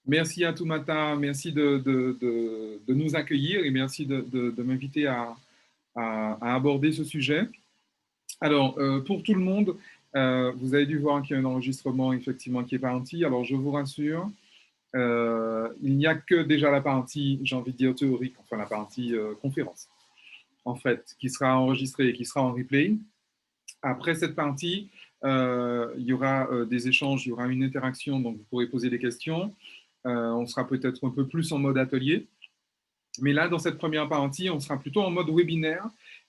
Merci à Toumata, merci de nous accueillir et merci de m'inviter à aborder ce sujet. Alors, pour tout le monde, vous avez dû voir qu'il y a un enregistrement effectivement qui est parti. Alors, je vous rassure, il n'y a que déjà la partie, j'ai envie de dire théorique, enfin la partie conférence, en fait, qui sera enregistrée et qui sera en replay. Après cette partie, il y aura des échanges, il y aura une interaction, donc vous pourrez poser des questions. On sera peut-être un peu plus en mode atelier. Mais là, dans cette première partie, on sera plutôt en mode webinaire.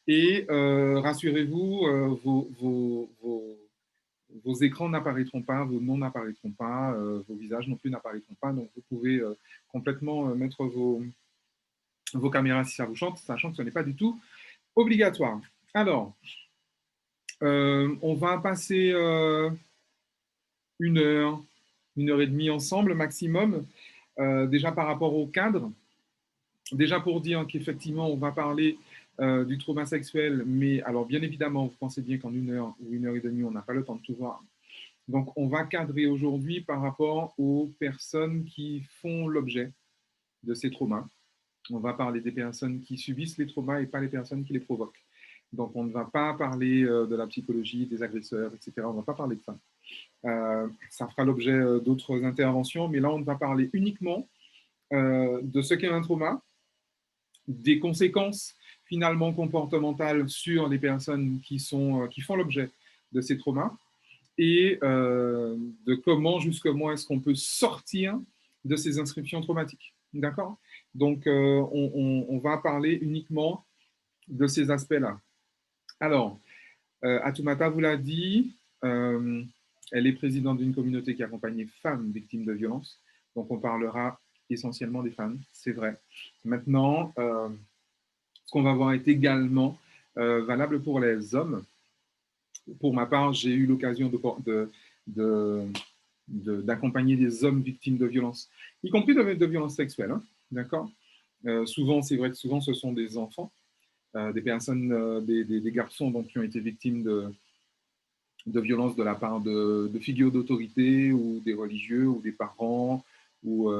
Et rassurez-vous, vos écrans n'apparaîtront pas, vos noms n'apparaîtront pas, vos visages non plus n'apparaîtront pas. Donc, vous pouvez complètement mettre vos caméras si ça vous chante, sachant que ce n'est pas du tout obligatoire. Alors, on va passer une heure, une heure et demie ensemble maximum. Déjà par rapport au cadre, déjà pour dire qu'effectivement, on va parler du trauma sexuel, mais alors bien évidemment, vous pensez bien qu'en une heure ou une heure et demie, on n'a pas le temps de tout voir. Donc, on va cadrer aujourd'hui par rapport aux personnes qui font l'objet de ces traumas. On va parler des personnes qui subissent les traumas et pas les personnes qui les provoquent. Donc, on ne va pas parler de la psychologie, des agresseurs, etc. On ne va pas parler de ça. Ça fera l'objet d'autres interventions, mais là, on va parler uniquement de ce qu'est un trauma, des conséquences finalement comportementales sur les personnes qui font l'objet de ces traumas et de comment, jusqu'où est-ce qu'on peut sortir de ces inscriptions traumatiques. D'accord. Donc, on va parler uniquement de ces aspects-là. Alors, Atoumata vous l'a dit, elle est présidente d'une communauté qui accompagne les femmes victimes de violences. Donc, on parlera essentiellement des femmes, c'est vrai. Maintenant, ce qu'on va voir est également valable pour les hommes. Pour ma part, j'ai eu l'occasion d'accompagner des hommes victimes de violences, y compris de violences sexuelles. Hein, d'accord. Souvent, c'est vrai que souvent, ce sont des enfants, des personnes, des garçons donc, qui ont été victimes de violences de la part de figures d'autorité ou des religieux ou des parents ou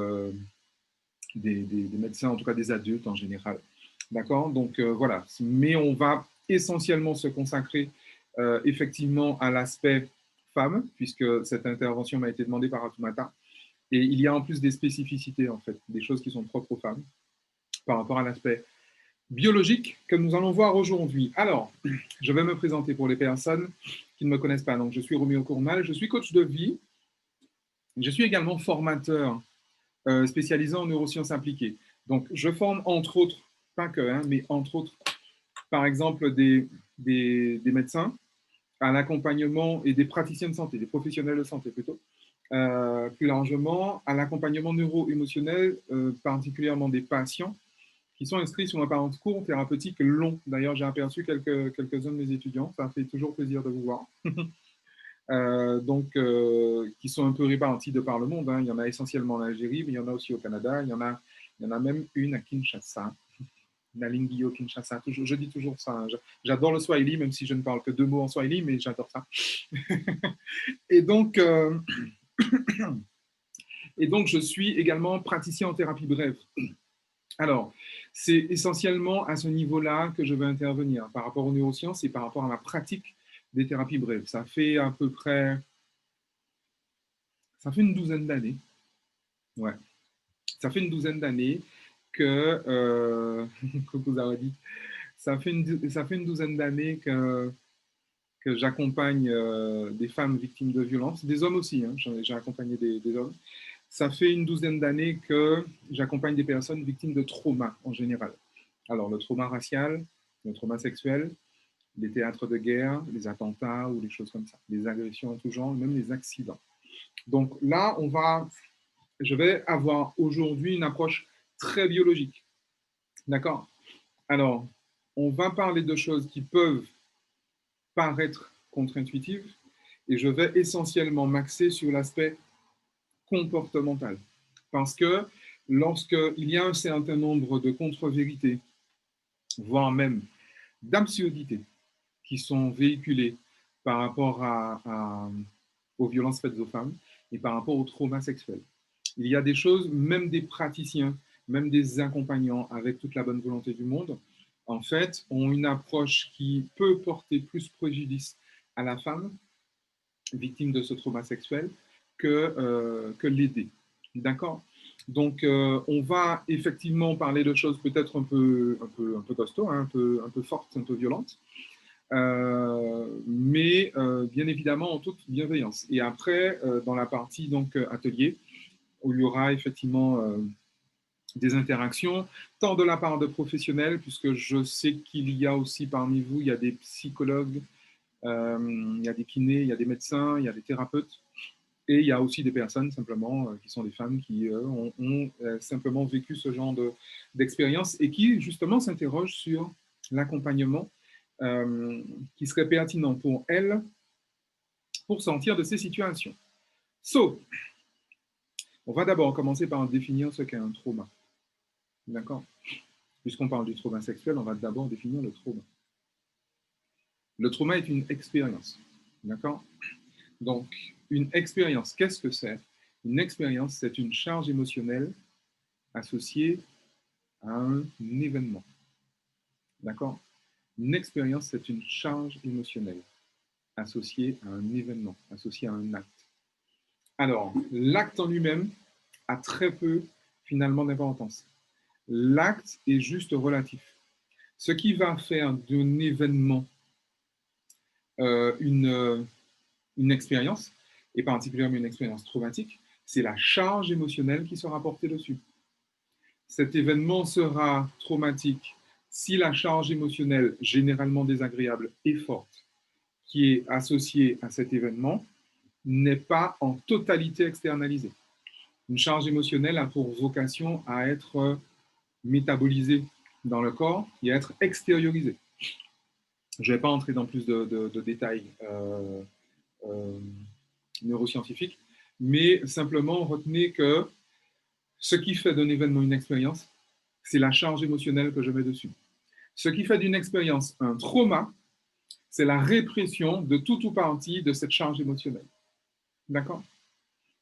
des médecins, en tout cas des adultes en général. D'accord. Donc voilà. Mais on va essentiellement se consacrer effectivement à l'aspect femme, puisque cette intervention m'a été demandée par Atoumata. Et il y a en plus des spécificités, en fait, des choses qui sont propres aux femmes par rapport à l'aspect biologique que nous allons voir aujourd'hui. Alors, je vais me présenter pour les personnes qui ne me connaissent pas. Donc, je suis Roméo Cournal, je suis coach de vie. Je suis également formateur spécialisé en neurosciences appliquées. Donc, je forme entre autres, pas que, hein, mais entre autres, par exemple, des médecins à l'accompagnement et des praticiens de santé, des professionnels de santé plutôt, plus largement à l'accompagnement neuro-émotionnel, particulièrement des patients qui sont inscrits sur un parcours thérapeutique long. D'ailleurs, j'ai aperçu quelques-uns de mes étudiants, ça fait toujours plaisir de vous voir. Qui sont un peu répartis de par le monde. Hein. Il y en a essentiellement en Algérie, mais il y en a aussi au Canada. Il y en a même une à Kinshasa, Nalingio Kinshasa. Toujours, je dis toujours ça. Hein. J'adore le Swahili, même si je ne parle que deux mots en Swahili, mais j'adore ça. et, donc, euh, et donc, je suis également praticien en thérapie brève. Alors, c'est essentiellement à ce niveau-là que je veux intervenir par rapport aux neurosciences et par rapport à ma pratique des thérapies brèves. Ça fait à peu près, ça fait une douzaine d'années. Ouais, ça fait une douzaine d'années que, coucou Zawadi, ça fait une douzaine d'années que j'accompagne des femmes victimes de violences, des hommes aussi, hein, j'ai accompagné des hommes. Ça fait une douzaine d'années que j'accompagne des personnes victimes de trauma en général. Alors, le trauma racial, le trauma sexuel, les théâtres de guerre, les attentats ou les choses comme ça, les agressions en tout genre, même les accidents. Donc là, je vais avoir aujourd'hui une approche très biologique. D'accord. Alors, on va parler de choses qui peuvent paraître contre-intuitives et je vais essentiellement m'axer sur l'aspect comportemental. Parce que lorsqu'il y a un certain nombre de contre-vérités, voire même d'absurdités qui sont véhiculées par rapport aux violences faites aux femmes et par rapport au trauma sexuel. Il y a des choses, même des praticiens, même des accompagnants avec toute la bonne volonté du monde, en fait, ont une approche qui peut porter plus préjudice à la femme victime de ce trauma sexuel que l'aider. D'accord. Donc, on va effectivement parler de choses peut-être un peu costauds, hein, un peu fortes, un peu violentes, mais bien évidemment en toute bienveillance. Et après, dans la partie donc atelier, où il y aura effectivement des interactions, tant de la part de professionnels, puisque je sais qu'il y a aussi parmi vous, il y a des psychologues, il y a des kinés, il y a des médecins, il y a des thérapeutes, et il y a aussi des personnes simplement qui sont des femmes qui ont simplement vécu ce genre d'expérience et qui justement s'interrogent sur l'accompagnement qui serait pertinent pour elles pour sortir de ces situations. So, on va d'abord commencer par définir ce qu'est un trauma. D'accord? Puisqu'on parle du trauma sexuel, on va d'abord définir le trauma. Le trauma est une expérience. D'accord? Donc, une expérience, qu'est-ce que c'est? Une expérience, c'est une charge émotionnelle associée à un événement. D'accord? Une expérience, c'est une charge émotionnelle associée à un événement, associée à un acte. Alors, l'acte en lui-même a très peu finalement d'importance. L'acte est juste relatif. Ce qui va faire d'un événement une expérience, et particulièrement une expérience traumatique, c'est la charge émotionnelle qui sera portée dessus. Cet événement sera traumatique si la charge émotionnelle, généralement désagréable et forte, qui est associée à cet événement, n'est pas en totalité externalisée. Une charge émotionnelle a pour vocation à être métabolisée dans le corps et à être extériorisée. Je ne vais pas entrer dans plus de détails euh, neuroscientifiques, mais simplement retenez que ce qui fait d'un événement une expérience, c'est la charge émotionnelle que je mets dessus. Ce qui fait d'une expérience un trauma, c'est la répression de tout ou partie de cette charge émotionnelle. D'accord?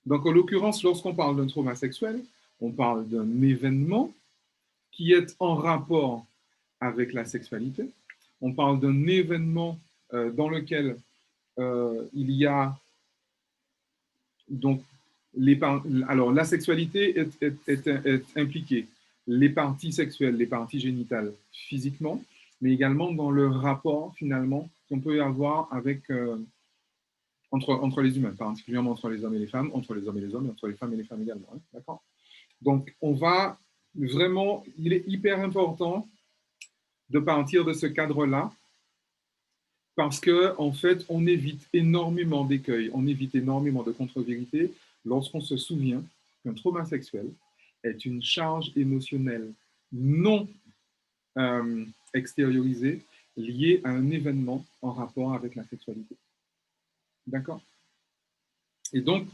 Donc, en l'occurrence, lorsqu'on parle d'un trauma sexuel, on parle d'un événement qui est en rapport avec la sexualité. On parle d'un événement dans lequel il y a donc alors la sexualité est impliquée, les parties sexuelles, les parties génitales physiquement, mais également dans le rapport finalement qu'on peut avoir avec entre les humains, particulièrement entre les hommes et les femmes, entre les hommes et les hommes, et entre les femmes et les femmes également. Hein, d'accord? Donc on va vraiment, il est hyper important de partir de ce cadre-là parce que en fait, on évite énormément d'écueils, on évite énormément de contre-vérités lorsqu'on se souvient qu'un trauma sexuel est une charge émotionnelle non extériorisée liée à un événement en rapport avec la sexualité. D'accord? Et donc,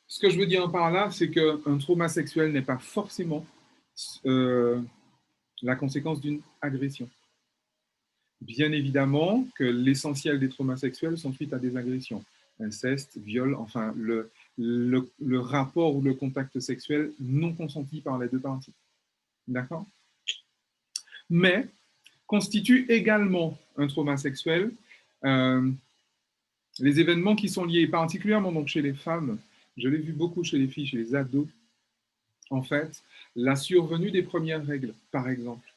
ce que je veux dire par là, c'est qu'un trauma sexuel n'est pas forcément la conséquence d'une agression. Bien évidemment que l'essentiel des traumas sexuels sont suite à des agressions, inceste, viol, enfin le rapport ou le contact sexuel non consenti par les deux parties. D'accord? Mais constitue également un trauma sexuel les événements qui sont liés, particulièrement donc chez les femmes, je l'ai vu beaucoup chez les filles, chez les ados, en fait, la survenue des premières règles, par exemple,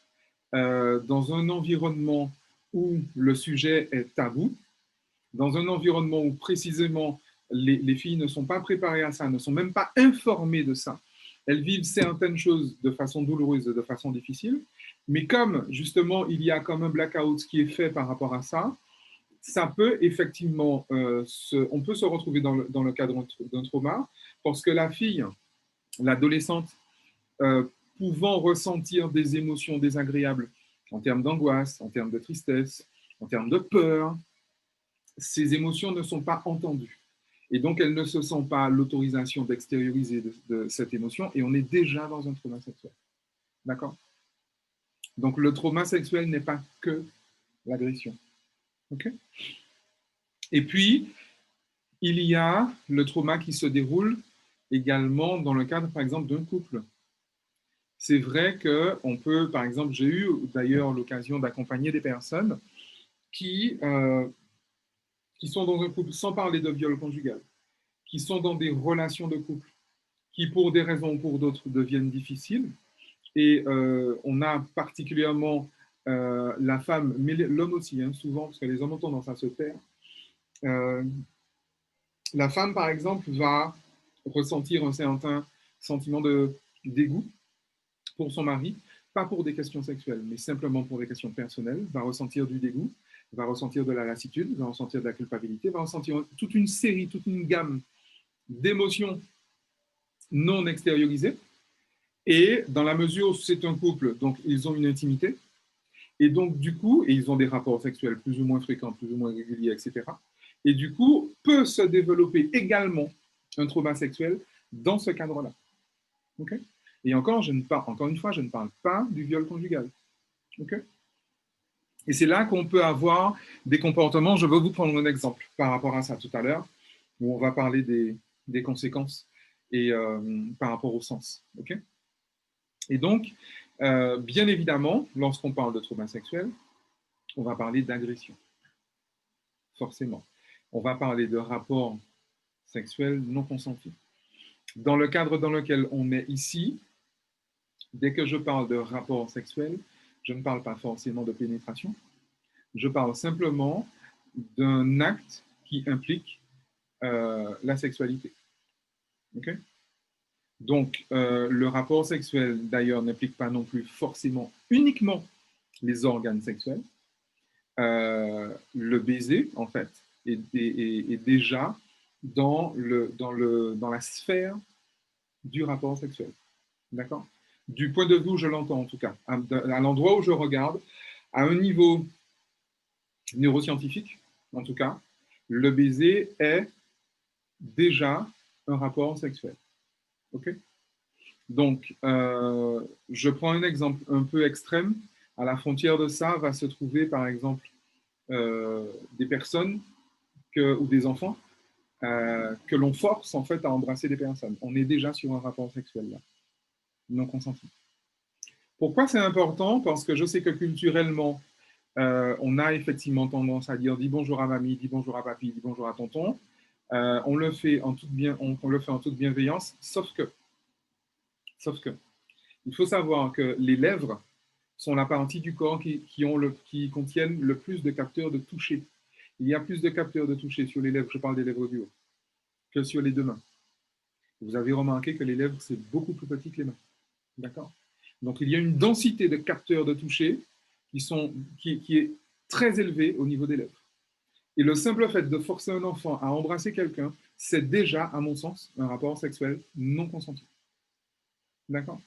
dans un environnement où le sujet est tabou, dans un environnement où précisément les filles ne sont pas préparées à ça, ne sont même pas informées de ça. Elles vivent certaines choses de façon douloureuse, de façon difficile, mais comme justement il y a comme un blackout qui est fait par rapport à ça, ça peut effectivement, on peut se retrouver dans le cadre d'un trauma, parce que la fille, l'adolescente, pouvant ressentir des émotions désagréables en termes d'angoisse, en termes de tristesse, en termes de peur, ces émotions ne sont pas entendues. Et donc, elle ne se sent pas l'autorisation d'extérioriser de cette émotion et on est déjà dans un trauma sexuel. D'accord? Donc, le trauma sexuel n'est pas que l'agression. OK? Et puis, il y a le trauma qui se déroule également dans le cadre, par exemple, d'un couple. C'est vrai qu'on peut, par exemple, j'ai eu d'ailleurs l'occasion d'accompagner des personnes qui sont dans un couple, sans parler de viol conjugal, qui sont dans des relations de couple, qui pour des raisons ou pour d'autres deviennent difficiles. Et on a particulièrement la femme, mais l'homme aussi, hein, souvent, parce que les hommes ont tendance à se taire. La femme, par exemple, va ressentir un certain sentiment de dégoût pour son mari, pas pour des questions sexuelles, mais simplement pour des questions personnelles, va ressentir du dégoût, va ressentir de la lassitude, va ressentir de la culpabilité, va ressentir toute une série, toute une gamme d'émotions non extériorisées. Et dans la mesure où c'est un couple, donc ils ont une intimité, et donc du coup, et ils ont des rapports sexuels plus ou moins fréquents, plus ou moins réguliers, etc. Et du coup, peut se développer également un trauma sexuel dans ce cadre-là. Okay, et encore, encore une fois, je ne parle pas du viol conjugal. Okay, et c'est là qu'on peut avoir des comportements. Je vais vous prendre un exemple par rapport à ça tout à l'heure, où on va parler des conséquences et par rapport au sens. Okay, et donc, bien évidemment, lorsqu'on parle de trauma sexuel, on va parler d'agression, forcément. On va parler de rapports sexuels non consentis. Dans le cadre dans lequel on est ici, dès que je parle de rapport sexuel, je ne parle pas forcément de pénétration. Je parle simplement d'un acte qui implique la sexualité. Okay, donc, le rapport sexuel, d'ailleurs, n'implique pas non plus forcément uniquement les organes sexuels. Le baiser, en fait, est déjà dans la sphère du rapport sexuel. D'accord? Du point de vue où je l'entends, en tout cas, à l'endroit où je regarde, à un niveau neuroscientifique, en tout cas, le baiser est déjà un rapport sexuel. OK? Donc, je prends un exemple un peu extrême. À la frontière de ça va se trouver, par exemple, des personnes ou des enfants que l'on force en fait à embrasser des personnes. On est déjà sur un rapport sexuel là, non consenti. Pourquoi c'est important? Parce que je sais que culturellement, on a effectivement tendance à dire dis bonjour à mamie, dis bonjour à papy, dis bonjour à tonton. On le fait en toute bienveillance, sauf que, il faut savoir que les lèvres sont la partie du corps qui contiennent le plus de capteurs de toucher. Il y a plus de capteurs de toucher sur les lèvres, je parle des lèvres du haut, que sur les deux mains. Vous avez remarqué que les lèvres, c'est beaucoup plus petit que les mains. D'accord? Donc, il y a une densité de capteurs de toucher qui est très élevée au niveau des lèvres. Et le simple fait de forcer un enfant à embrasser quelqu'un, c'est déjà, à mon sens, un rapport sexuel non consenti. D'accord?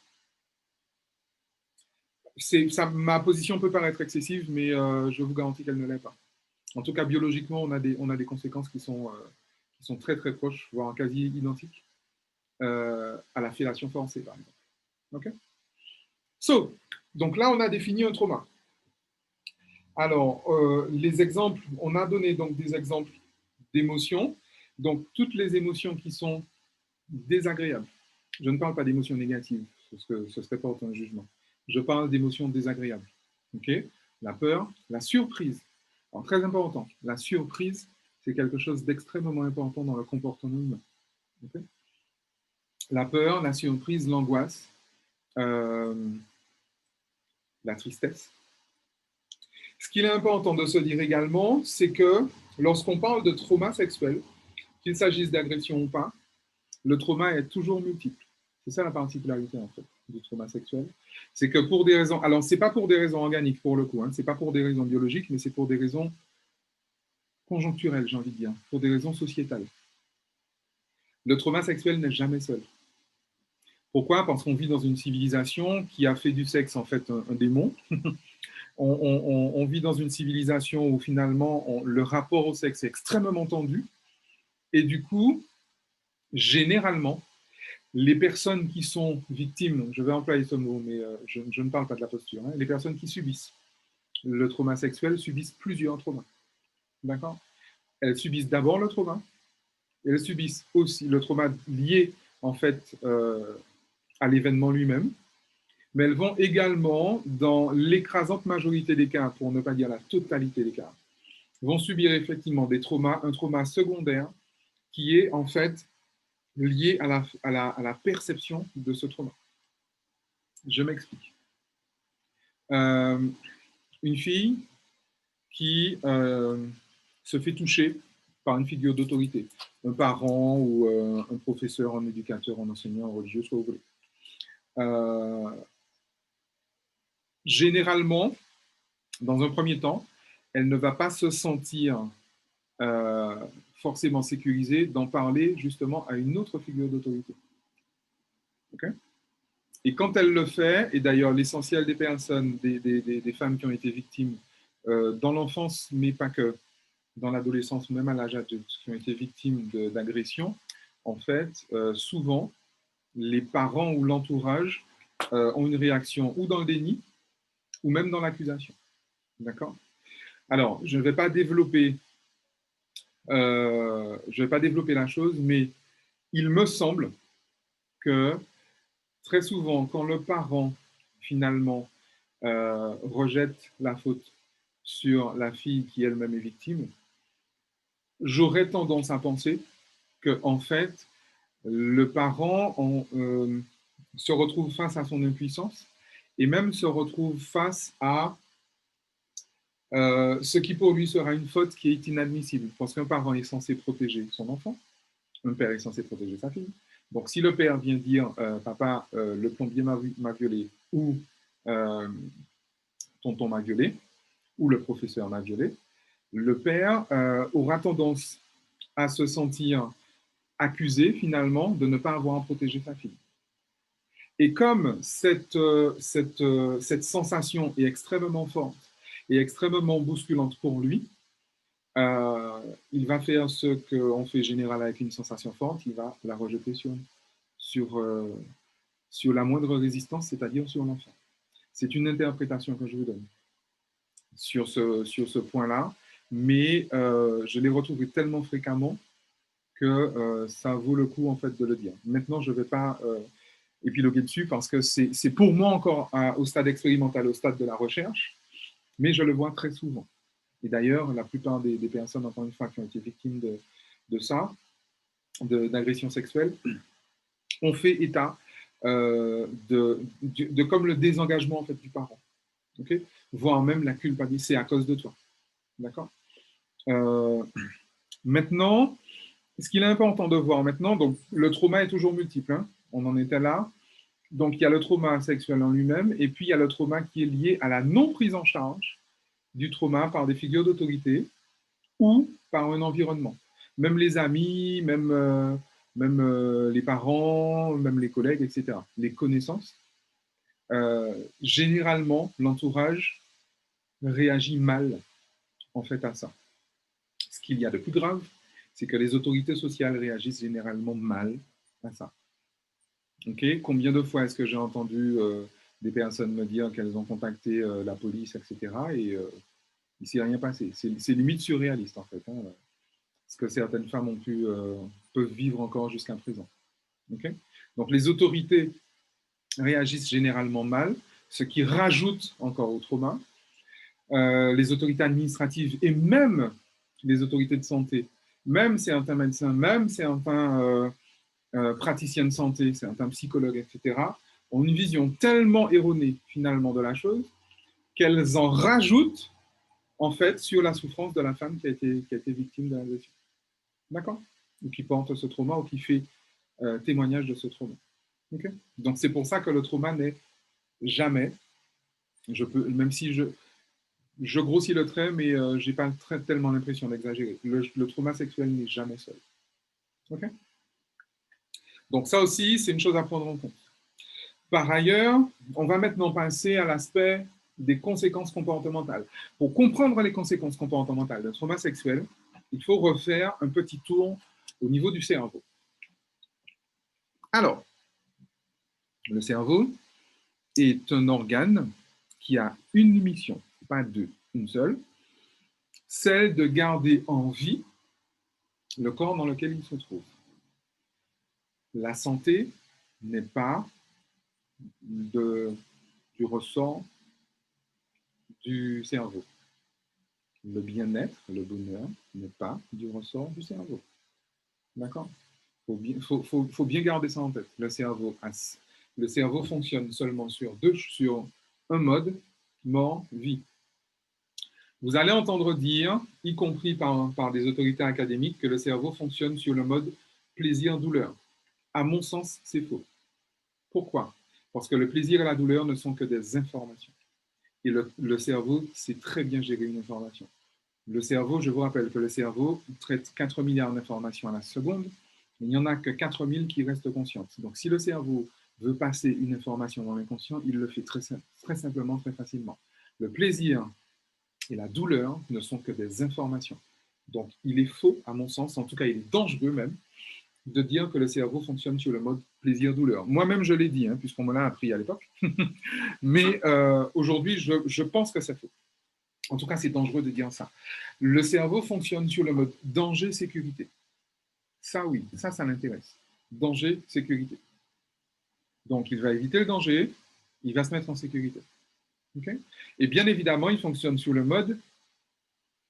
Ma position peut paraître excessive, mais je vous garantis qu'elle ne l'est pas. En tout cas, biologiquement, on a des conséquences qui sont très très proches, voire quasi identiques à la fellation forcée, par exemple. Okay? Donc là, on a défini un trauma. Alors, les exemples, on a donné donc des exemples d'émotions. Donc, toutes les émotions qui sont désagréables. Je ne parle pas d'émotions négatives, parce que ce serait pas un jugement. Je parle d'émotions désagréables. Okay? La peur, la surprise. Alors, très important, la surprise, c'est quelque chose d'extrêmement important dans le comportement humain. Okay? La peur, la surprise, l'angoisse, la tristesse. Ce qu'il est important de se dire également, c'est que lorsqu'on parle de trauma sexuel, qu'il s'agisse d'agression ou pas, le trauma est toujours multiple. C'est ça la particularité en fait du trauma sexuel. C'est que pour des raisons, alors c'est pas pour des raisons organiques pour le coup, hein, c'est pas pour des raisons biologiques, mais c'est pour des raisons conjoncturelles, j'ai envie de dire, pour des raisons sociétales. Le trauma sexuel n'est jamais seul. Pourquoi? Parce qu'on vit dans une civilisation qui a fait du sexe en fait un démon. On vit dans une civilisation où finalement le rapport au sexe est extrêmement tendu. Et du coup, généralement, les personnes qui sont victimes, je vais employer ce mot, mais je ne parle pas de la posture, hein, les personnes qui subissent le trauma sexuel subissent plusieurs traumas. D'accord? Elles subissent d'abord le trauma, et elles subissent aussi le trauma lié en fait, à l'événement lui-même, mais elles vont également, dans l'écrasante majorité des cas, pour ne pas dire la totalité des cas, vont subir effectivement des traumas, un trauma secondaire qui est en fait lié à la perception de ce trauma. Je m'explique. Une fille qui se fait toucher par une figure d'autorité, un parent ou un professeur, un éducateur, un enseignant, un religieux, ce que vous voulez. Généralement, dans un premier temps, elle ne va pas se sentir forcément sécurisée d'en parler justement à une autre figure d'autorité. Okay? Et quand elle le fait, et d'ailleurs l'essentiel des personnes, des femmes qui ont été victimes dans l'enfance, mais pas que, dans l'adolescence, même à l'âge adulte, qui ont été victimes d'agressions, en fait, souvent, les parents ou l'entourage ont une réaction ou dans le déni, ou même dans l'accusation. D'accord? Alors, je ne vais pas développer la chose, mais il me semble que très souvent, quand le parent, finalement, rejette la faute sur la fille qui elle-même est victime, j'aurais tendance à penser que, en fait, le parent se retrouve face à son impuissance et même se retrouve face à ce qui pour lui sera une faute qui est inadmissible. Parce qu'un parent est censé protéger son enfant, un père est censé protéger sa fille. Donc si le père vient dire papa, le plombier m'a violé, ou tonton m'a violé, ou le professeur m'a violé, le père aura tendance à se sentir accusé finalement de ne pas avoir protégé sa fille. Et comme cette sensation est extrêmement forte et extrêmement bousculante pour lui, il va faire ce qu'on fait général avec une sensation forte, il va la rejeter sur la moindre résistance, c'est-à-dire sur l'enfant. C'est une interprétation que je vous donne sur ce point-là, mais je l'ai retrouvé tellement fréquemment que ça vaut le coup en fait de le dire. Maintenant, je ne vais pas épiloguer dessus parce que c'est pour moi encore au stade expérimental, au stade de la recherche, mais je le vois très souvent. Et d'ailleurs, la plupart des personnes, encore une fois, qui ont été victimes de ça, d'agressions sexuelles, ont fait état de comme le désengagement en fait, du parent. Okay, voire même la culpabilité, c'est à cause de toi. D'accord. Maintenant, ce qu'il est important de voir maintenant, donc le trauma est toujours multiple, hein, on en était là. Donc il y a le trauma sexuel en lui-même, et puis il y a le trauma qui est lié à la non prise en charge du trauma par des figures d'autorité ou par un environnement. Même les amis, même les parents, même les collègues, etc. Les connaissances. Généralement, l'entourage réagit mal en fait à ça. Ce qu'il y a de plus grave, c'est que les autorités sociales réagissent généralement mal à ça. Okay. Combien de fois est-ce que j'ai entendu des personnes me dire qu'elles ont contacté la police, etc. Et il ne s'est rien passé. C'est limite surréaliste, en fait, hein, ce que certaines femmes peuvent vivre encore jusqu'à présent. Okay. Donc, les autorités réagissent généralement mal, ce qui rajoute encore au trauma. Les autorités administratives et même les autorités de santé, même certains médecins, même certains praticiens de santé, certains psychologues, etc., ont une vision tellement erronée finalement de la chose qu'elles en rajoutent en fait sur la souffrance de la femme qui a été victime de l'agression. D'accord? Ou qui porte ce trauma ou qui fait témoignage de ce trauma. Okay. Donc c'est pour ça que le trauma n'est jamais, même si je grossis le trait, mais je n'ai pas tellement l'impression d'exagérer. Le trauma sexuel n'est jamais seul. Okay. Donc ça aussi, c'est une chose à prendre en compte. Par ailleurs, on va maintenant passer à l'aspect des conséquences comportementales. Pour comprendre les conséquences comportementales d'un trauma sexuel, il faut refaire un petit tour au niveau du cerveau. Alors, le cerveau est un organe qui a une mission, pas deux, une seule, celle de garder en vie le corps dans lequel il se trouve. La santé n'est pas du ressort du cerveau. Le bien-être, le bonheur n'est pas du ressort du cerveau. D'accord? Faut bien garder ça en tête. Le cerveau fonctionne seulement sur un mode, mort-vie. Vous allez entendre dire, y compris par des autorités académiques, que le cerveau fonctionne sur le mode plaisir-douleur. À mon sens, c'est faux. Pourquoi? Parce que le plaisir et la douleur ne sont que des informations. Et le cerveau sait très bien gérer une information. Le cerveau, je vous rappelle que le cerveau traite 4 milliards d'informations à la seconde, mais il n'y en a que 4 000 qui restent conscientes. Donc si le cerveau veut passer une information dans l'inconscient, il le fait très simplement, très facilement. Le plaisir et la douleur ne sont que des informations. Donc il est faux, à mon sens, en tout cas il est dangereux même, de dire que le cerveau fonctionne sur le mode plaisir-douleur. Moi-même, je l'ai dit, hein, puisqu'on me l'a appris à l'époque. Mais aujourd'hui, je pense que c'est faux. En tout cas, c'est dangereux de dire ça. Le cerveau fonctionne sur le mode danger-sécurité. Ça, oui, ça l'intéresse. Danger-sécurité. Donc, il va éviter le danger, il va se mettre en sécurité. Okay? Et bien évidemment, il fonctionne sur le mode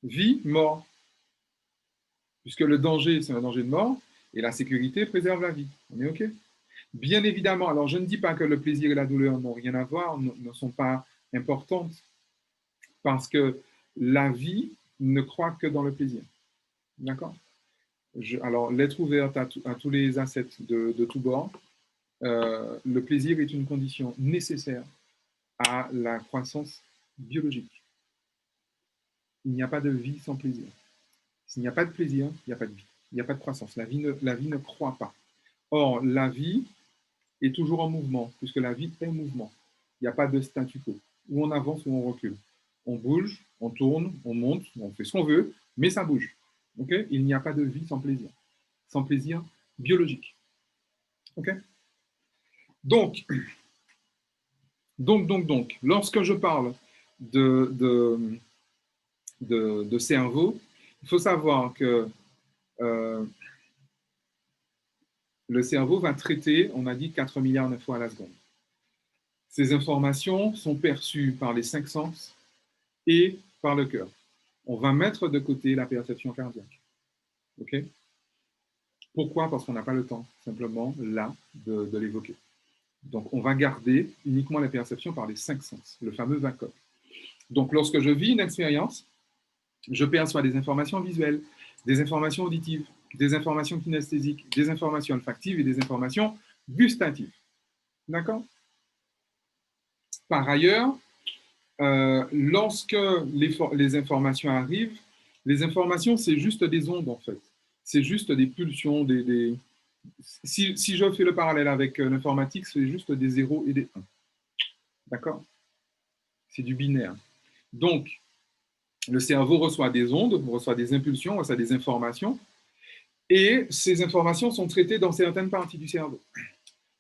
vie-mort. Puisque le danger, c'est un danger de mort, et la sécurité préserve la vie. On est OK? Bien évidemment, alors je ne dis pas que le plaisir et la douleur n'ont rien à voir, ne sont pas importantes, parce que la vie ne croit que dans le plaisir. D'accord? Alors, l'être ouvert à tous les assets de tous bords, le plaisir est une condition nécessaire à la croissance biologique. Il n'y a pas de vie sans plaisir. S'il n'y a pas de plaisir, il n'y a pas de vie. Il n'y a pas de croissance. La vie ne croît pas. Or, la vie est toujours en mouvement, puisque la vie est mouvement. Il n'y a pas de statu quo. Ou on avance ou on recule. On bouge, on tourne, on monte, on fait ce qu'on veut, mais ça bouge. Okay? Il n'y a pas de vie sans plaisir biologique. Okay? Donc, lorsque je parle de cerveau, il faut savoir que le cerveau va traiter, on a dit, 4 milliards de fois à la seconde. Ces informations sont perçues par les 5 sens et par le cœur. On va mettre de côté la perception cardiaque. OK? Pourquoi? Parce qu'on n'a pas le temps, simplement, là, de l'évoquer. Donc, on va garder uniquement la perception par les 5 sens, le fameux VACOP. Donc, lorsque je vis une expérience, je perçois des informations visuelles, des informations auditives, des informations kinesthésiques, des informations olfactives et des informations gustatives. D'accord? Par ailleurs, lorsque les informations arrivent, les informations, c'est juste des ondes, en fait. C'est juste des pulsions, Si je fais le parallèle avec l'informatique, c'est juste des 0 et des 1. D'accord? C'est du binaire. Donc, le cerveau reçoit des ondes, reçoit des impulsions, reçoit des informations, et ces informations sont traitées dans certaines parties du cerveau.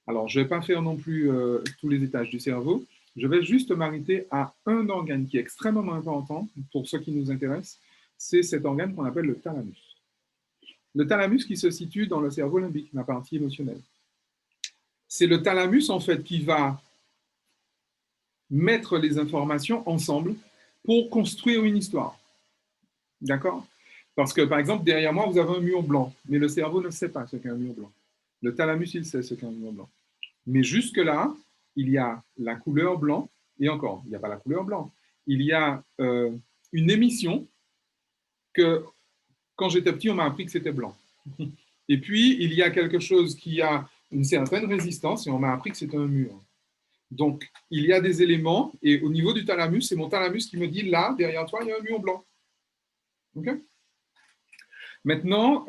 Alors, je ne vais pas faire non plus tous les étages du cerveau, je vais juste m'arrêter à un organe qui est extrêmement important pour ceux qui nous intéressent, c'est cet organe qu'on appelle le thalamus. Le thalamus qui se situe dans le cerveau limbique, la partie émotionnelle. C'est le thalamus, en fait, qui va mettre les informations ensemble pour construire une histoire. D'accord? Parce que, par exemple, derrière moi, vous avez un mur blanc, mais le cerveau ne sait pas ce qu'est un mur blanc. Le thalamus, il sait ce qu'est un mur blanc. Mais jusque-là, il y a la couleur blanc, et encore, il n'y a pas la couleur blanc. Il y a une émission que, quand j'étais petit, on m'a appris que c'était blanc. Et puis, il y a quelque chose qui a une certaine résistance, et on m'a appris que c'était un mur. Donc, il y a des éléments, et au niveau du thalamus, c'est mon thalamus qui me dit, là, derrière toi, il y a un mur blanc. OK? Maintenant,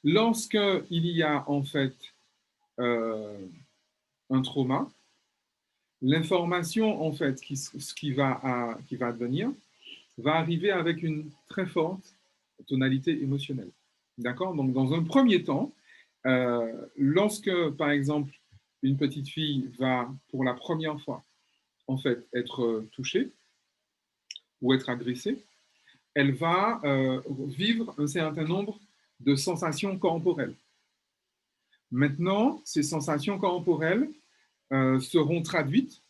lorsqu'il y a en fait un trauma, l'information en fait qui va advenir va arriver avec une très forte tonalité émotionnelle. D'accord? Donc, dans un premier temps, lorsque, par exemple, une petite fille va, pour la première fois, en fait, être touchée ou être agressée, elle va vivre un certain nombre de sensations corporelles. Maintenant, ces sensations corporelles seront traduites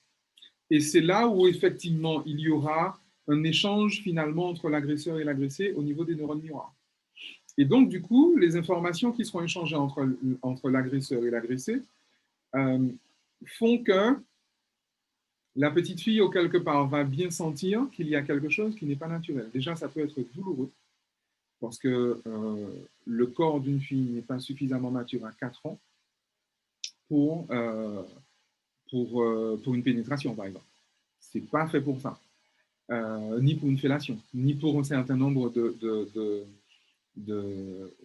et c'est là où effectivement il y aura un échange finalement entre l'agresseur et l'agressé au niveau des neurones miroirs. Et donc, du coup, les informations qui seront échangées entre l'agresseur et l'agressé font que la petite fille, au quelque part, va bien sentir qu'il y a quelque chose qui n'est pas naturel. Déjà, ça peut être douloureux parce que le corps d'une fille n'est pas suffisamment mature à 4 ans pour, pour une pénétration, par exemple. Ce n'est pas fait pour ça. Ni pour une fellation, ni pour un certain nombre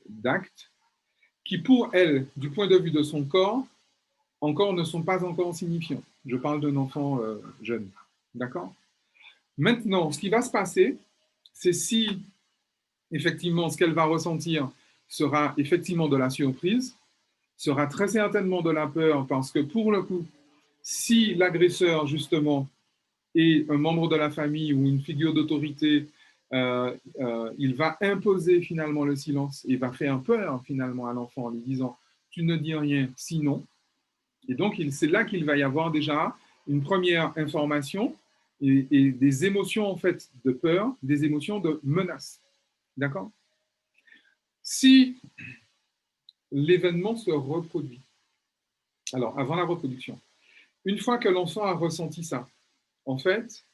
d'actes qui, pour elle, du point de vue de son corps, encore ne sont pas encore signifiants. Je parle d'un enfant jeune. D'accord? Maintenant, ce qui va se passer, c'est si effectivement ce qu'elle va ressentir sera effectivement de la surprise, sera très certainement de la peur, parce que pour le coup, si l'agresseur, justement, est un membre de la famille ou une figure d'autorité, il va imposer finalement le silence et va faire peur finalement à l'enfant en lui disant « tu ne dis rien, sinon ». Et donc, c'est là qu'il va y avoir déjà une première information et des émotions en fait de peur, des émotions de menace. D'accord? Si l'événement se reproduit, alors avant la reproduction, une fois que l'enfant a ressenti ça, en fait,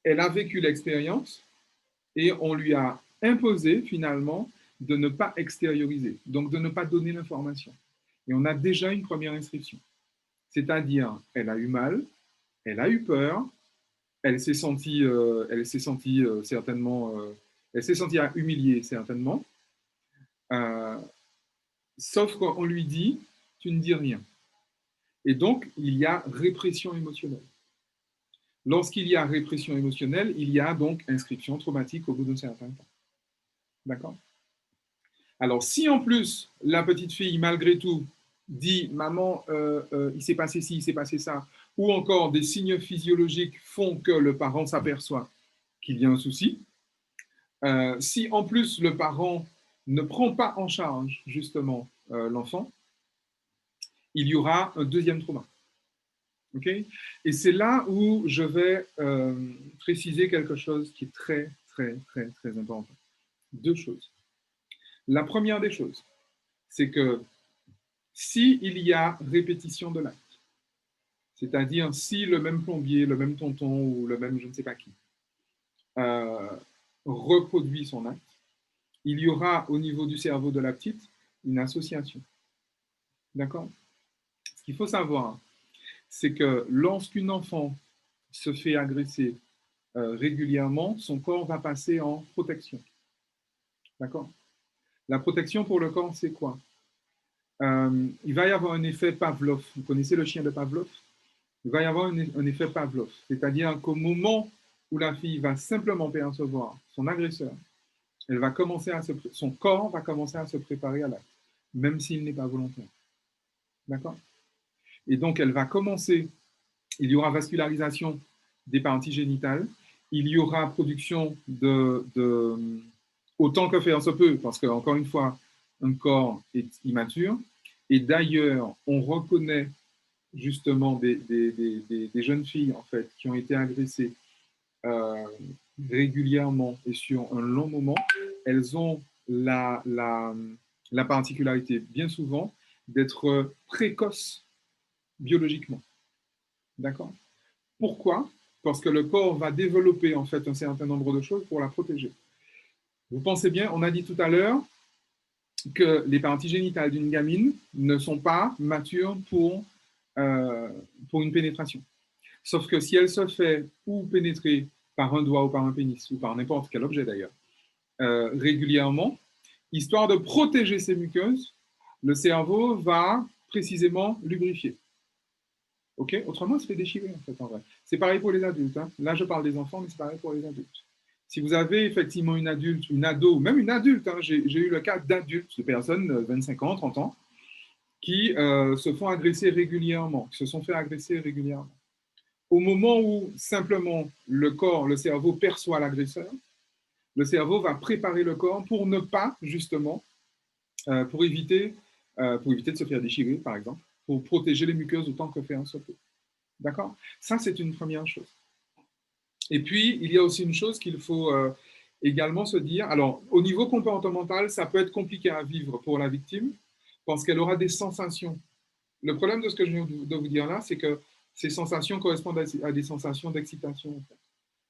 elle a vécu l'expérience et on lui a imposé finalement de ne pas extérioriser, donc de ne pas donner l'information. Et on a déjà une première inscription. C'est-à-dire, elle a eu mal, elle a eu peur, elle s'est sentie certainement, elle s'est sentie humiliée certainement, euh, sauf qu'on lui dit, tu ne dis rien. Et donc, il y a répression émotionnelle. Lorsqu'il y a répression émotionnelle, il y a donc inscription traumatique au bout d'un certain temps. D'accord? Alors, si en plus, la petite fille, malgré tout, dit « Maman, il s'est passé ci, il s'est passé ça », ou encore des signes physiologiques font que le parent s'aperçoit qu'il y a un souci, si en plus le parent ne prend pas en charge justement l'enfant, il y aura un deuxième trauma. Okay? Et c'est là où je vais préciser quelque chose qui est très, très, très, très important. Deux choses. La première des choses, c'est que s'il y a répétition de l'acte, c'est-à-dire si le même plombier, le même tonton ou le même je ne sais pas qui reproduit son acte, il y aura au niveau du cerveau de la petite une association. D'accord? Ce qu'il faut savoir, c'est que lorsqu'une enfant se fait agresser régulièrement, son corps va passer en protection. D'accord? La protection pour le corps, c'est quoi? Il va y avoir un effet Pavlov. Vous connaissez le chien de Pavlov? Il va y avoir un effet Pavlov. C'est-à-dire qu'au moment où la fille va simplement percevoir son agresseur, elle va commencer son corps va commencer à se préparer à l'acte, même s'il n'est pas volontaire. D'accord? Et donc, elle va commencer, il y aura vascularisation des parties génitales, il y aura production autant que faire se peut, parce que, encore une fois, un corps est immature. Et d'ailleurs, on reconnaît justement des jeunes filles, en fait, qui ont été agressées régulièrement et sur un long moment. Elles ont la particularité, bien souvent, d'être précoces biologiquement. D'accord? Pourquoi? Parce que le corps va développer en fait un certain nombre de choses pour la protéger. Vous pensez bien, on a dit tout à l'heure que les parties génitales d'une gamine ne sont pas matures pour une pénétration. Sauf que si elle se fait ou pénétrer par un doigt ou par un pénis, ou par n'importe quel objet d'ailleurs, régulièrement, histoire de protéger ces muqueuses, le cerveau va précisément lubrifier. Okay? Autrement, il se fait déchirer, en fait, en vrai. C'est pareil pour les adultes. Hein. Là, je parle des enfants, mais c'est pareil pour les adultes. Si vous avez effectivement une adulte, une ado, même une adulte, hein, j'ai eu le cas d'adultes, de personnes de 25 ans, 30 ans, qui se font agresser régulièrement, qui se sont fait agresser régulièrement. Au moment où simplement le corps, le cerveau perçoit l'agresseur, le cerveau va préparer le corps pour ne pas, justement, pour éviter pour éviter de se faire déchirer, par exemple, pour protéger les muqueuses autant que faire se peut. D'accord? Ça, c'est une première chose. Et puis, il y a aussi une chose qu'il faut également se dire. Alors, au niveau comportemental, ça peut être compliqué à vivre pour la victime parce qu'elle aura des sensations. Le problème de ce que je viens de vous dire là, c'est que ces sensations correspondent à des sensations d'excitation, en fait,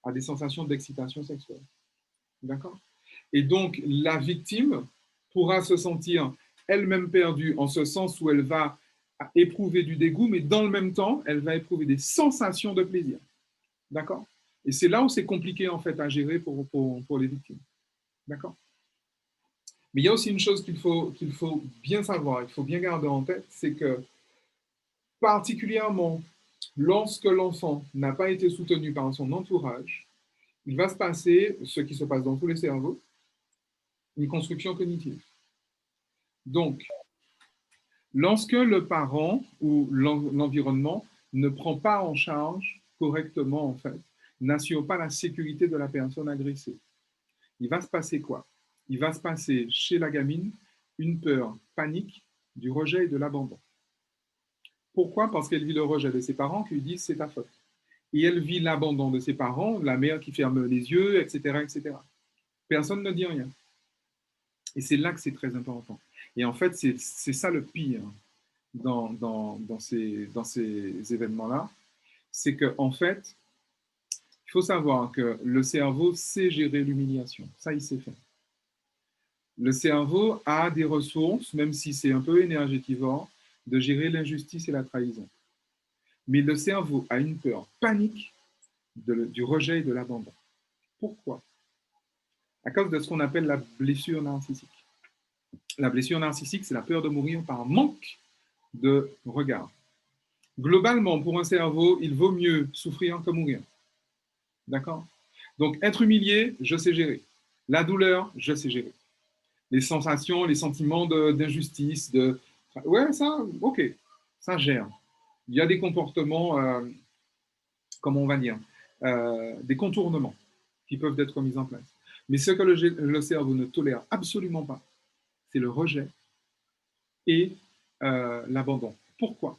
à des sensations d'excitation sexuelle. D'accord? Et donc, la victime pourra se sentir elle-même perdue en ce sens où elle va éprouver du dégoût, mais dans le même temps, elle va éprouver des sensations de plaisir. D'accord? Et c'est là où c'est compliqué en fait à gérer pour les victimes. D'accord? Mais il y a aussi une chose qu'il faut bien savoir, il faut bien garder en tête, c'est que particulièrement lorsque l'enfant n'a pas été soutenu par son entourage, il va se passer ce qui se passe dans tous les cerveaux, une construction cognitive. Donc, lorsque le parent ou l'environnement ne prend pas en charge correctement, en fait, n'assure pas la sécurité de la personne agressée, il va se passer quoi? Il va se passer chez la gamine une peur panique du rejet et de l'abandon. Pourquoi? Parce qu'elle vit le rejet de ses parents qui lui disent c'est ta faute. Et elle vit l'abandon de ses parents, la mère qui ferme les yeux, etc., etc. Personne ne dit rien. Et c'est là que c'est très important. Et en fait, c'est ça le pire dans ces événements-là, c'est qu'en fait, il faut savoir que le cerveau sait gérer l'humiliation. Ça, il sait faire. Le cerveau a des ressources, même si c'est un peu énergétivore, de gérer l'injustice et la trahison. Mais le cerveau a une peur panique du rejet et de l'abandon. Pourquoi? À cause de ce qu'on appelle la blessure narcissique. La blessure narcissique, c'est la peur de mourir par manque de regard. Globalement, pour un cerveau, il vaut mieux souffrir que mourir. D'accord? Donc, être humilié, je sais gérer. La douleur, je sais gérer. Les sensations, les sentiments d'injustice, ouais, ça, ok, ça gère. Il y a des comportements, comment on va dire, des contournements qui peuvent être mis en place. Mais ce que le cerveau ne tolère absolument pas, c'est le rejet et l'abandon. Pourquoi?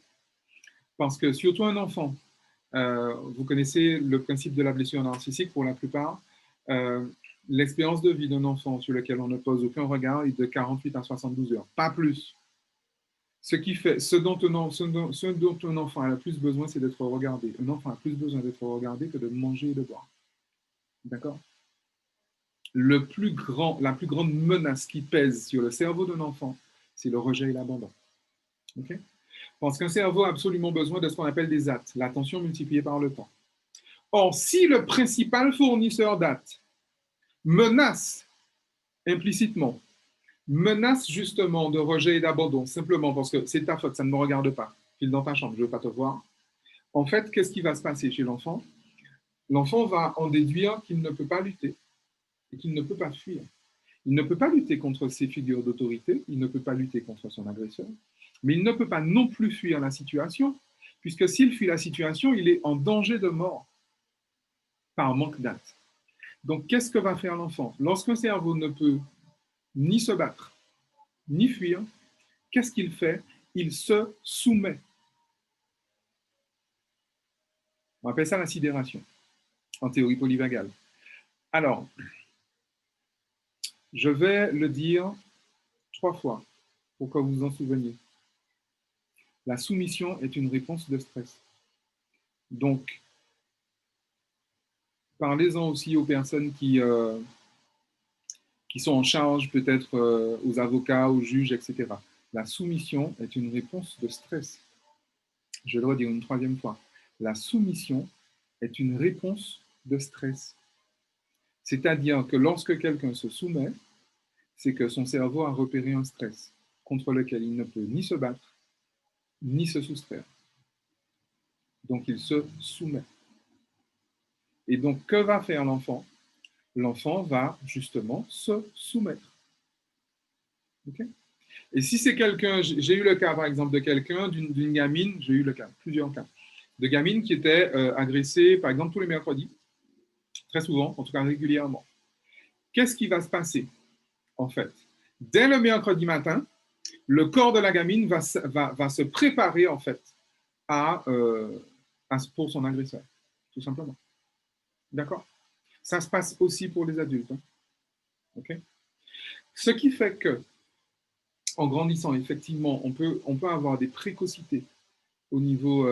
Parce que surtout un enfant, vous connaissez le principe de la blessure narcissique pour la plupart, l'expérience de vie d'un enfant sur lequel on ne pose aucun regard est de 48 à 72 heures, pas plus. Ce dont un enfant a le plus besoin, c'est d'être regardé. Un enfant a plus besoin d'être regardé que de manger et de boire. D'accord? La plus grande menace qui pèse sur le cerveau d'un enfant, c'est le rejet et l'abandon. Okay? Parce qu'un cerveau a absolument besoin de ce qu'on appelle des AT, l'attention multipliée par le temps. Or, si le principal fournisseur d'AT menace implicitement, menace justement de rejet et d'abandon, simplement parce que c'est ta faute, ça ne me regarde pas, file dans ta chambre, je ne veux pas te voir, en fait, qu'est-ce qui va se passer chez l'enfant? L'enfant va en déduire qu'il ne peut pas lutter et qu'il ne peut pas fuir. Il ne peut pas lutter contre ses figures d'autorité, il ne peut pas lutter contre son agresseur, mais il ne peut pas non plus fuir la situation, puisque s'il fuit la situation, il est en danger de mort par manque d'acte. Donc, qu'est-ce que va faire l'enfant? Lorsqu'un cerveau ne peut ni se battre, ni fuir, qu'est-ce qu'il fait? Il se soumet. On appelle ça la sidération, en théorie polyvagale. Alors, je vais le dire 3 fois pour que vous vous en souveniez. La soumission est une réponse de stress. Donc, parlez-en aussi aux personnes qui sont en charge, peut-être aux avocats, aux juges, etc. La soumission est une réponse de stress. Je le redis une 3e fois. La soumission est une réponse de stress. C'est-à-dire que lorsque quelqu'un se soumet, c'est que son cerveau a repéré un stress contre lequel il ne peut ni se battre, ni se soustraire. Donc, il se soumet. Et donc, que va faire l'enfant? L'enfant va justement se soumettre. Okay? Et si c'est quelqu'un, j'ai eu le cas par exemple de quelqu'un, d'une gamine, j'ai eu le cas, plusieurs cas, de gamine qui était agressée par exemple tous les mercredis, très souvent, en tout cas régulièrement. Qu'est-ce qui va se passer en fait? Dès le mercredi matin, le corps de la gamine va se préparer en fait pour son agresseur, tout simplement. D'accord? Ça se passe aussi pour les adultes. Hein. Okay? Ce qui fait que, en grandissant, effectivement, on peut avoir des précocités au niveau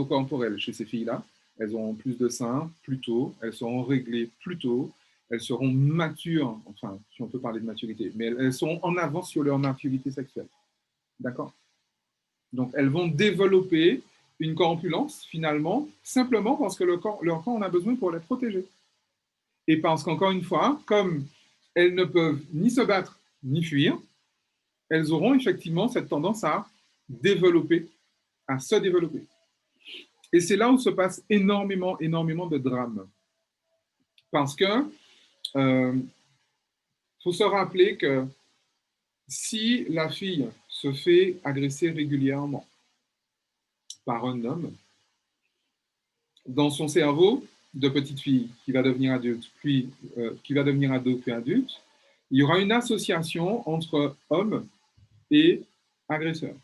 corporel chez ces filles-là. Elles auront plus de seins plus tôt, elles seront réglées plus tôt, elles seront matures, enfin, si on peut parler de maturité, mais elles seront en avance sur leur maturité sexuelle. D'accord? Donc, elles vont développer une corpulence, finalement, simplement parce que leur corps en a besoin pour les protéger. Et parce qu'encore une fois, comme elles ne peuvent ni se battre, ni fuir, elles auront effectivement cette tendance à développer, à se développer. Et c'est là où se passe énormément de drames. Parce que faut se rappeler que si la fille se fait agresser régulièrement par un homme, dans son cerveau de petite fille qui va devenir adulte, puis qui va devenir ado, puis adulte, il y aura une association entre homme et agresseur.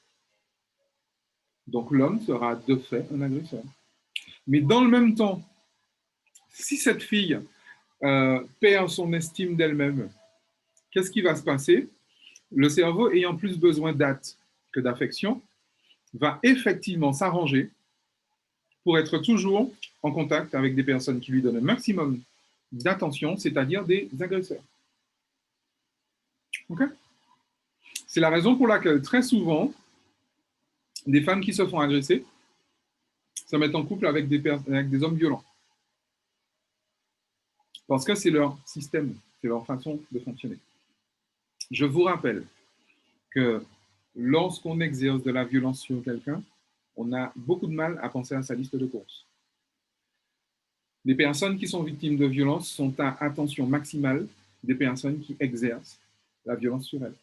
Donc l'homme sera de fait un agresseur. Mais dans le même temps, si cette fille perd son estime d'elle-même, qu'est-ce qui va se passer? Le cerveau, ayant plus besoin d'actes que d'affection, va effectivement s'arranger pour être toujours en contact avec des personnes qui lui donnent un maximum d'attention, c'est-à-dire des agresseurs. Okay? C'est la raison pour laquelle, très souvent, des femmes qui se font agresser se mettent en couple avec des hommes violents. Parce que c'est leur système, c'est leur façon de fonctionner. Je vous rappelle que lorsqu'on exerce de la violence sur quelqu'un, on a beaucoup de mal à penser à sa liste de courses. Les personnes qui sont victimes de violence sont à attention maximale des personnes qui exercent la violence sur elles.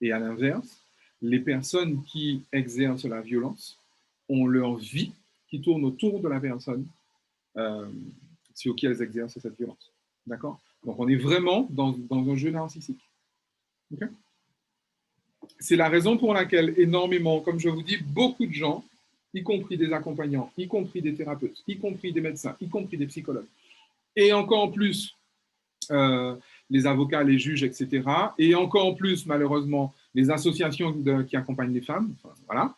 Et à l'inverse, les personnes qui exercent la violence ont leur vie qui tourne autour de la personne sur qui elles exercent cette violence. D'accord? Donc, on est vraiment dans un jeu narcissique. Okay? C'est la raison pour laquelle énormément, comme je vous dis, beaucoup de gens, y compris des accompagnants, y compris des thérapeutes, y compris des médecins, y compris des psychologues, et encore plus les avocats, les juges, etc., et encore plus, malheureusement, les associations qui accompagnent les femmes, enfin, voilà,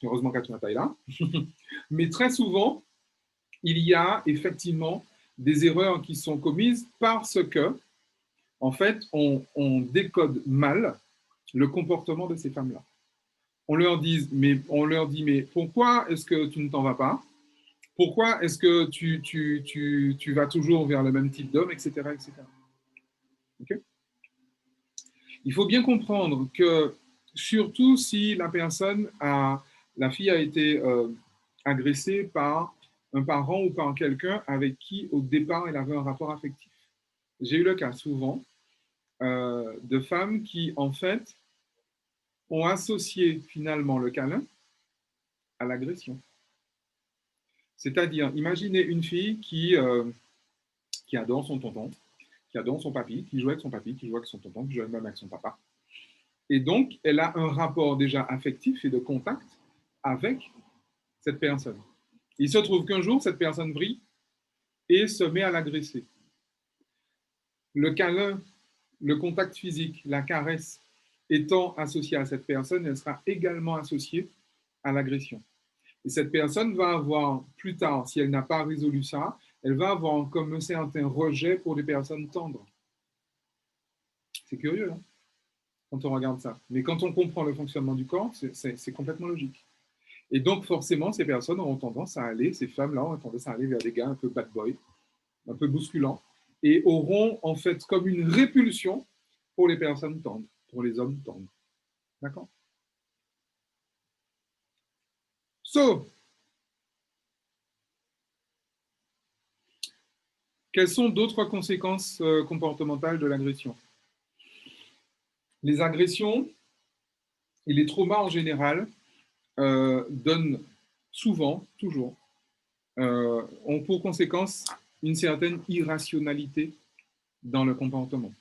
heureusement qu'Atunata est là, mais très souvent, il y a effectivement des erreurs qui sont commises parce que, en fait, on décode mal le comportement de ces femmes-là. On leur dit, mais pourquoi est-ce que tu ne t'en vas pas? Pourquoi est-ce que tu vas toujours vers le même type d'homme, etc., etc. Okay? Il faut bien comprendre que, surtout si la fille a été agressée par un parent ou par quelqu'un avec qui, au départ, elle avait un rapport affectif. J'ai eu le cas souvent de femmes qui, en fait, ont associé finalement le câlin à l'agression. C'est-à-dire, imaginez une fille qui adore son tonton, qui adore son papy, qui joue avec son papy, qui joue avec son tonton, qui joue même avec son papa. Et donc, elle a un rapport déjà affectif et de contact avec cette personne. Il se trouve qu'un jour, cette personne brille et se met à l'agresser. Le câlin, le contact physique, la caresse étant associée à cette personne, elle sera également associée à l'agression. Et cette personne va avoir, plus tard, si elle n'a pas résolu ça, elle va avoir comme un certain rejet pour les personnes tendres. C'est curieux, hein, quand on regarde ça. Mais quand on comprend le fonctionnement du corps, c'est complètement logique. Et donc, forcément, ces personnes auront tendance à aller, ces femmes-là auront tendance à aller vers des gars un peu bad boy, un peu bousculants, et auront en fait comme une répulsion pour les personnes tendres, pour les hommes tendres. D'accord? So, quelles sont d'autres conséquences comportementales de l'agression? Les agressions et les traumas en général donnent souvent, toujours, ont pour conséquence une certaine irrationalité dans le comportement.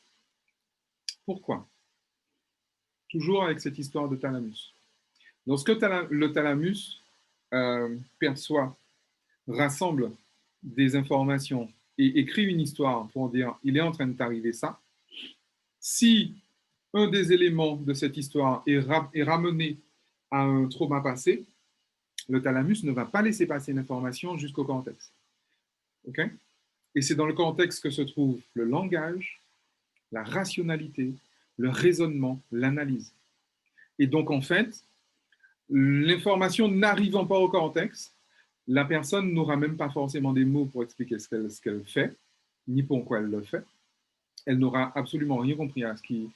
Pourquoi? toujours avec cette histoire de thalamus. Lorsque le thalamus perçoit, rassemble des informations et écrit une histoire pour dire il est en train de t'arriver ça, si un des éléments de cette histoire est ramené à un trauma passé, le thalamus ne va pas laisser passer l'information jusqu'au cortex. Okay? Et c'est dans le cortex que se trouve le langage, la rationalité, le raisonnement, l'analyse. Et donc, en fait, l'information n'arrivant pas au cortex, la personne n'aura même pas forcément des mots pour expliquer ce qu'elle fait, ni pourquoi elle le fait. Elle n'aura absolument rien compris à ce qui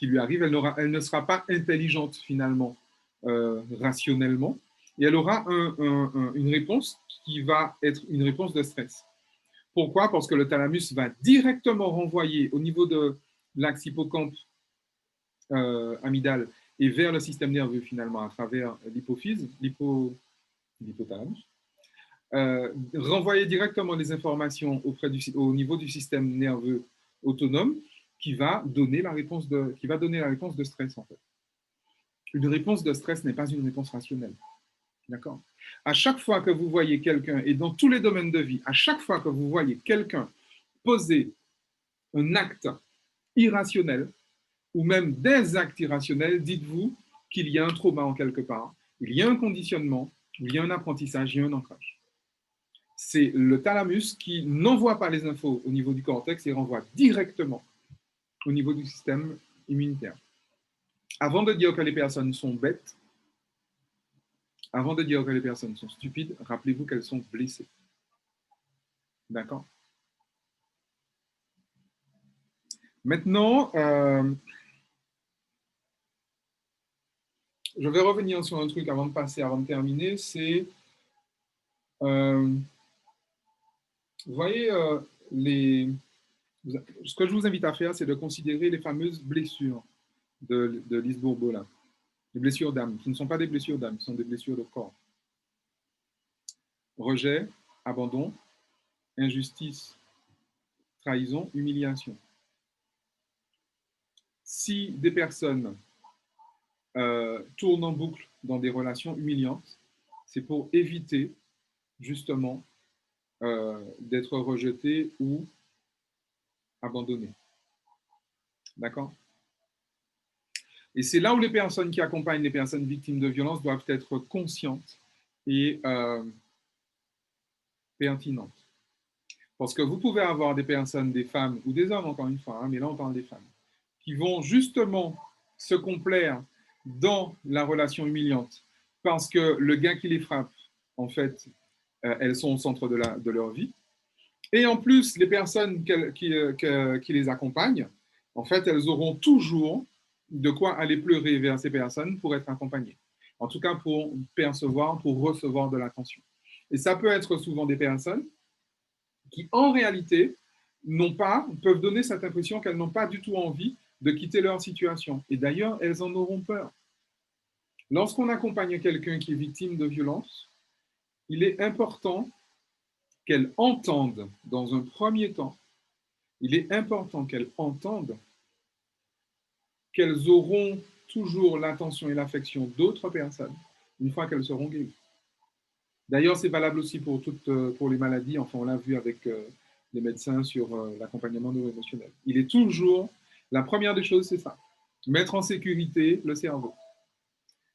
lui arrive. Elle ne sera pas intelligente finalement, rationnellement, et elle aura une réponse qui va être une réponse de stress. Pourquoi? Parce que le thalamus va directement renvoyer au niveau de l'axe hippocampe amygdale et vers le système nerveux finalement à travers l'hypophyse, l'hypothalamus, renvoyer directement les informations au niveau du système nerveux autonome qui va donner la réponse de stress en fait. Une réponse de stress n'est pas une réponse rationnelle. D'accord? À chaque fois que vous voyez quelqu'un, et dans tous les domaines de vie, à chaque fois que vous voyez quelqu'un poser un acte irrationnel, ou même des actes irrationnels, dites-vous qu'il y a un trauma en quelque part, il y a un conditionnement, il y a un apprentissage, il y a un ancrage. C'est le thalamus qui n'envoie pas les infos au niveau du cortex et renvoie directement au niveau du système immunitaire. Avant de dire que les personnes sont bêtes, avant de dire que les personnes sont stupides, rappelez-vous qu'elles sont blessées. D'accord? Maintenant, je vais revenir sur un truc avant de terminer, c'est, vous voyez, ce que je vous invite à faire, c'est de considérer les fameuses blessures de Lise Bourbeau, là. Les blessures d'âme, qui ne sont pas des blessures d'âme, qui sont des blessures de corps. Rejet, abandon, injustice, trahison, humiliation. Si des personnes tournent en boucle dans des relations humiliantes, c'est pour éviter justement d'être rejetées ou abandonnées. D'accord? Et c'est là où les personnes qui accompagnent les personnes victimes de violences doivent être conscientes et pertinentes. Parce que vous pouvez avoir des personnes, des femmes ou des hommes, encore une fois, hein, mais là on parle des femmes, qui vont justement se complaire dans la relation humiliante parce que le gars qui les frappe, en fait, elles sont au centre de leur vie. Et en plus, les personnes qui les accompagnent, en fait, elles auront toujours de quoi aller pleurer vers ces personnes pour être accompagnées. En tout cas, pour percevoir, pour recevoir de l'attention. Et ça peut être souvent des personnes qui, en réalité, peuvent donner cette impression qu'elles n'ont pas du tout envie de quitter leur situation. Et d'ailleurs, elles en auront peur. Lorsqu'on accompagne quelqu'un qui est victime de violence, il est important qu'elle entende, dans un premier temps, il est important qu'elles entendent qu'elles auront toujours l'attention et l'affection d'autres personnes une fois qu'elles seront guéries. D'ailleurs, c'est valable aussi pour les maladies. Enfin, on l'a vu avec les médecins sur l'accompagnement neuro-émotionnel. Il est toujours, la première des choses, c'est ça, mettre en sécurité le cerveau.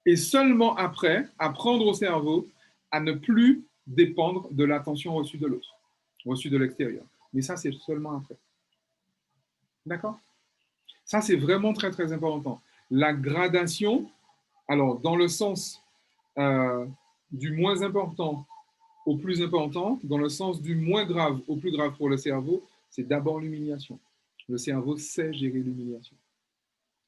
Et seulement après, apprendre au cerveau à ne plus dépendre de l'attention reçue de l'autre, reçue de l'extérieur. Mais ça, c'est seulement après. D'accord? Ça, c'est vraiment très, très important. La gradation, alors, dans le sens du moins important au plus important, dans le sens du moins grave au plus grave pour le cerveau, c'est d'abord l'humiliation. Le cerveau sait gérer l'humiliation.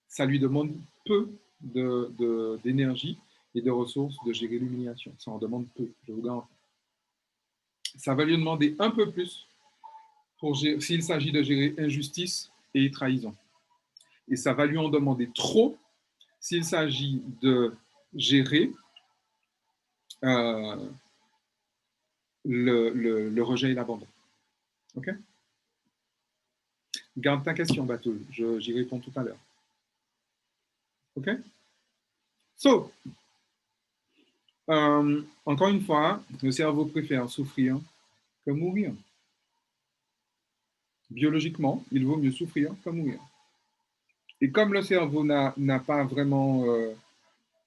Ça lui demande peu d'énergie et de ressources de gérer l'humiliation. Ça en demande peu, je vous garantis. Ça va lui demander un peu plus s'il s'agit de gérer injustice et trahison. Et ça va lui en demander trop s'il s'agit de gérer le rejet et l'abandon. OK? Garde ta question, Batul. J'y réponds tout à l'heure. OK? So, encore une fois, le cerveau préfère souffrir que mourir. Biologiquement, il vaut mieux souffrir que mourir. Et comme le cerveau n'a pas vraiment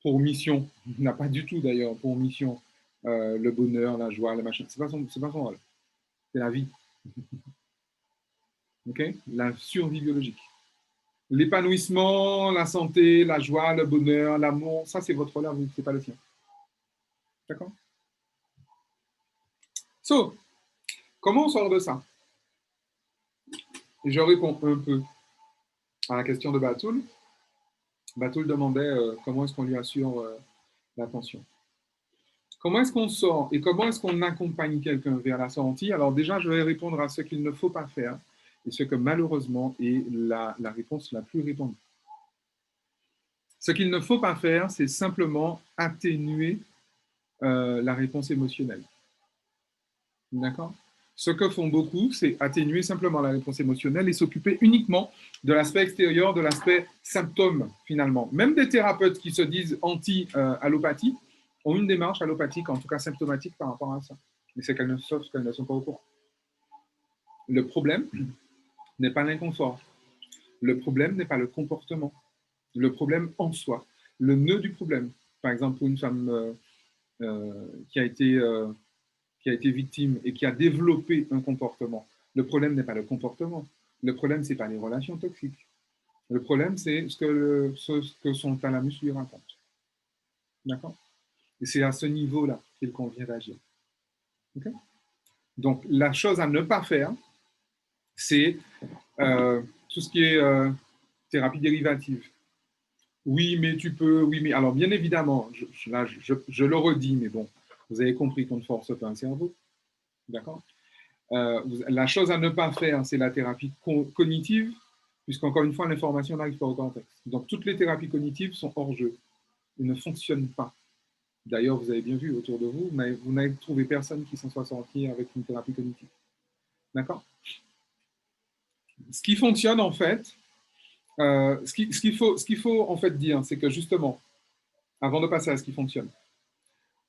pour mission, n'a pas du tout d'ailleurs pour mission le bonheur, la joie, le machin, c'est pas son rôle. C'est la vie. OK? La survie biologique. L'épanouissement, la santé, la joie, le bonheur, l'amour, ça c'est votre rôle à vous, c'est pas le sien. D'accord? So, comment on sort de ça? Et je réponds un peu à la question de Batoul. Batoul demandait comment est-ce qu'on lui assure l'attention. Comment est-ce qu'on sort et comment est-ce qu'on accompagne quelqu'un vers la sortie? Alors déjà, je vais répondre à ce qu'il ne faut pas faire et ce que malheureusement est la réponse la plus répandue. Ce qu'il ne faut pas faire, c'est simplement atténuer la réponse émotionnelle. D'accord? Ce que font beaucoup, c'est atténuer simplement la réponse émotionnelle et s'occuper uniquement de l'aspect extérieur, de l'aspect symptôme, finalement. Même des thérapeutes qui se disent anti-allopathie ont une démarche allopathique, en tout cas symptomatique par rapport à ça. Mais c'est qu'elles ne sont pas au courant. Le problème n'est pas l'inconfort. Le problème n'est pas le comportement. Le problème en soi. Le nœud du problème. Par exemple, pour une femme qui a été victime et qui a développé un comportement, le problème n'est pas le comportement. Le problème, ce n'est pas les relations toxiques. Le problème, c'est ce que son thalamus lui raconte. D'accord? Et c'est à ce niveau-là qu'il convient d'agir. Okay? Donc, la chose à ne pas faire, c'est tout ce qui est thérapie dérivative. Oui, mais tu peux, oui, mais. Alors, bien évidemment, je le redis, mais bon, vous avez compris qu'on ne force pas un cerveau. D'accord? La chose à ne pas faire, c'est la thérapie cognitive, puisqu'encore une fois, l'information n'arrive pas au cortex. Donc, toutes les thérapies cognitives sont hors jeu. Elles ne fonctionnent pas. D'ailleurs, vous avez bien vu autour de vous, vous n'avez trouvé personne qui s'en soit sorti avec une thérapie cognitive. D'accord? Ce qui fonctionne, en fait, ce qu'il faut en fait dire, c'est que justement, avant de passer à ce qui fonctionne,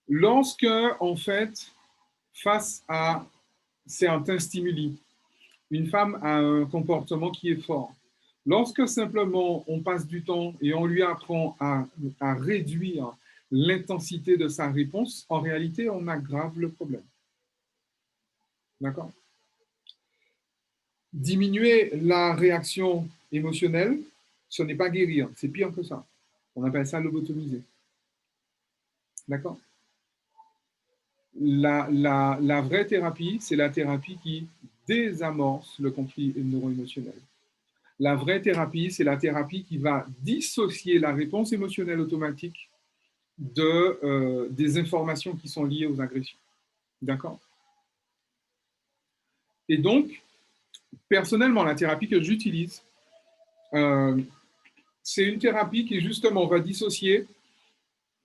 lorsque, en fait, face à certains stimuli, une femme a un comportement qui est fort. Lorsque simplement on passe du temps et on lui apprend à réduire l'intensité de sa réponse, en réalité, on aggrave le problème. D'accord? Diminuer la réaction émotionnelle, ce n'est pas guérir, c'est pire que ça. On appelle ça lobotomiser. D'accord? La vraie thérapie, c'est la thérapie qui désamorce le conflit neuro-émotionnel. La vraie thérapie, c'est la thérapie qui va dissocier la réponse émotionnelle automatique des informations qui sont liées aux agressions. D'accord? Et donc, personnellement, la thérapie que j'utilise, c'est une thérapie qui justement va dissocier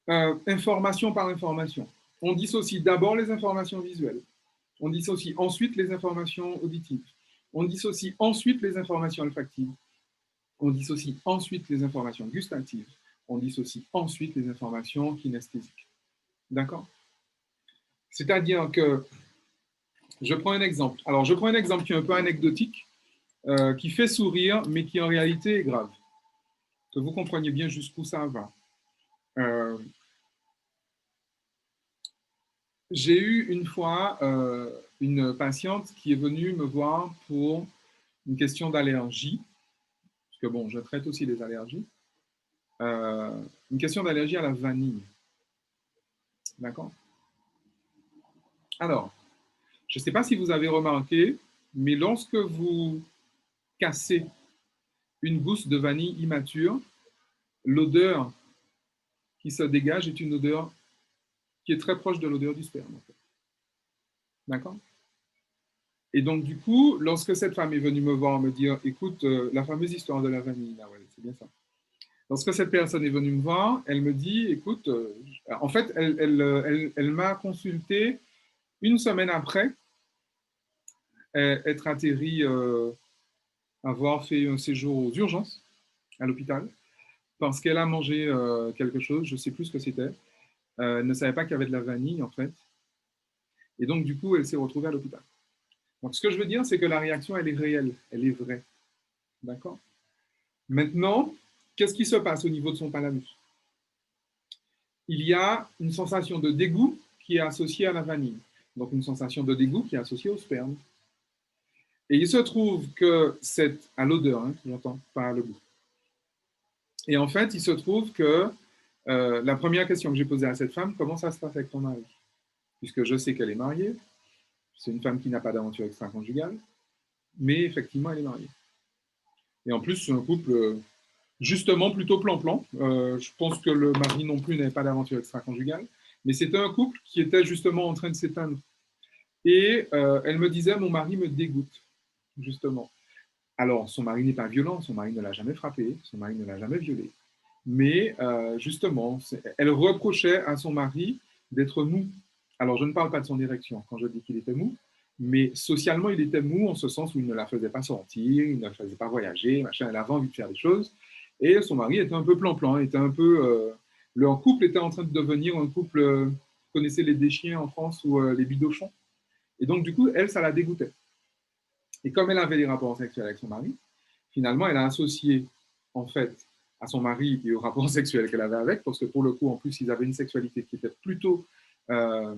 information par information. On dissocie d'abord les informations visuelles. On dissocie ensuite les informations auditives. On dissocie ensuite les informations olfactives. On dissocie ensuite les informations gustatives. On dissocie ensuite les informations kinesthésiques. D'accord? C'est-à-dire que, je prends un exemple. Alors, je prends un exemple qui est un peu anecdotique, qui fait sourire, mais qui en réalité est grave. Que vous compreniez bien jusqu'où ça va. J'ai eu une fois une patiente qui est venue me voir pour une question d'allergie, parce que bon, je traite aussi les allergies. Une question d'allergie à la vanille. D'accord? Alors, je ne sais pas si vous avez remarqué, mais lorsque vous cassez une gousse de vanille immature, l'odeur qui se dégage est une odeur qui est très proche de l'odeur du sperme. En fait. D'accord? Et donc, du coup, lorsque cette femme est venue me voir me dire, écoute, la fameuse histoire de la vanille, là, ouais, c'est bien ça. Lorsque cette personne est venue me voir, elle me dit, écoute, en fait, elle m'a consulté une semaine après être atterrie, avoir fait un séjour aux urgences à l'hôpital. parce qu'elle a mangé quelque chose, je ne sais plus ce que c'était. Elle ne savait pas qu'il y avait de la vanille, en fait. Et donc, du coup, elle s'est retrouvée à l'hôpital. Donc, ce que je veux dire, c'est que la réaction, elle est réelle, elle est vraie. D'accord? Maintenant, qu'est-ce qui se passe au niveau de son thalamus? Il y a une sensation de dégoût qui est associée à la vanille. Donc, une sensation de dégoût qui est associée au sperme. Et il se trouve que c'est à l'odeur, hein, que j'entends, pas à le goût. Et en fait, il se trouve que la première question que j'ai posée à cette femme, comment ça se passe avec ton mari? Puisque je sais qu'elle est mariée, c'est une femme qui n'a pas d'aventure extra-conjugale, mais effectivement, elle est mariée. Et en plus, c'est un couple justement plutôt plan-plan. Je pense que le mari non plus n'avait pas d'aventure extra-conjugale, mais c'était un couple qui était justement en train de s'éteindre. Et elle me disait, mon mari me dégoûte, justement. Alors, son mari n'est pas violent, son mari ne l'a jamais frappé, son mari ne l'a jamais violé. Mais justement, elle reprochait à son mari d'être mou. Alors, je ne parle pas de son érection quand je dis qu'il était mou, mais socialement, il était mou en ce sens où il ne la faisait pas sortir, il ne la faisait pas voyager, machin, elle avait envie de faire des choses. Et son mari était un peu plan-plan, était un peu. Leur couple était en train de devenir un couple. Vous connaissez les déchiens en France ou les bidochons. Et donc, du coup, elle, ça la dégoûtait. Et comme elle avait des rapports sexuels avec son mari, finalement, elle a associé, en fait, à son mari et au rapport sexuel qu'elle avait avec, parce que pour le coup, en plus, ils avaient une sexualité qui était plutôt euh,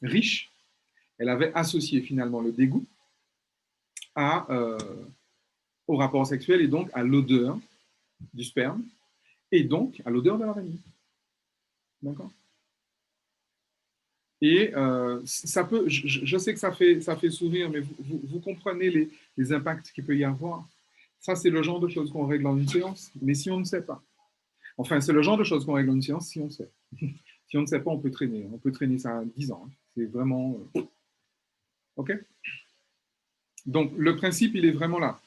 riche. Elle avait associé finalement le dégoût à, au rapport sexuel et donc à l'odeur du sperme et donc à l'odeur de la vanille. D'accord? Et ça peut, je sais que ça fait sourire, mais vous comprenez les impacts qu'il peut y avoir. Ça, c'est le genre de choses qu'on règle en une séance, mais si on ne sait pas. Enfin, c'est le genre de choses qu'on règle en une séance si on sait. Si on ne sait pas, on peut traîner. On peut traîner ça à 10 ans. Hein. C'est vraiment. OK? Donc, le principe, il est vraiment là.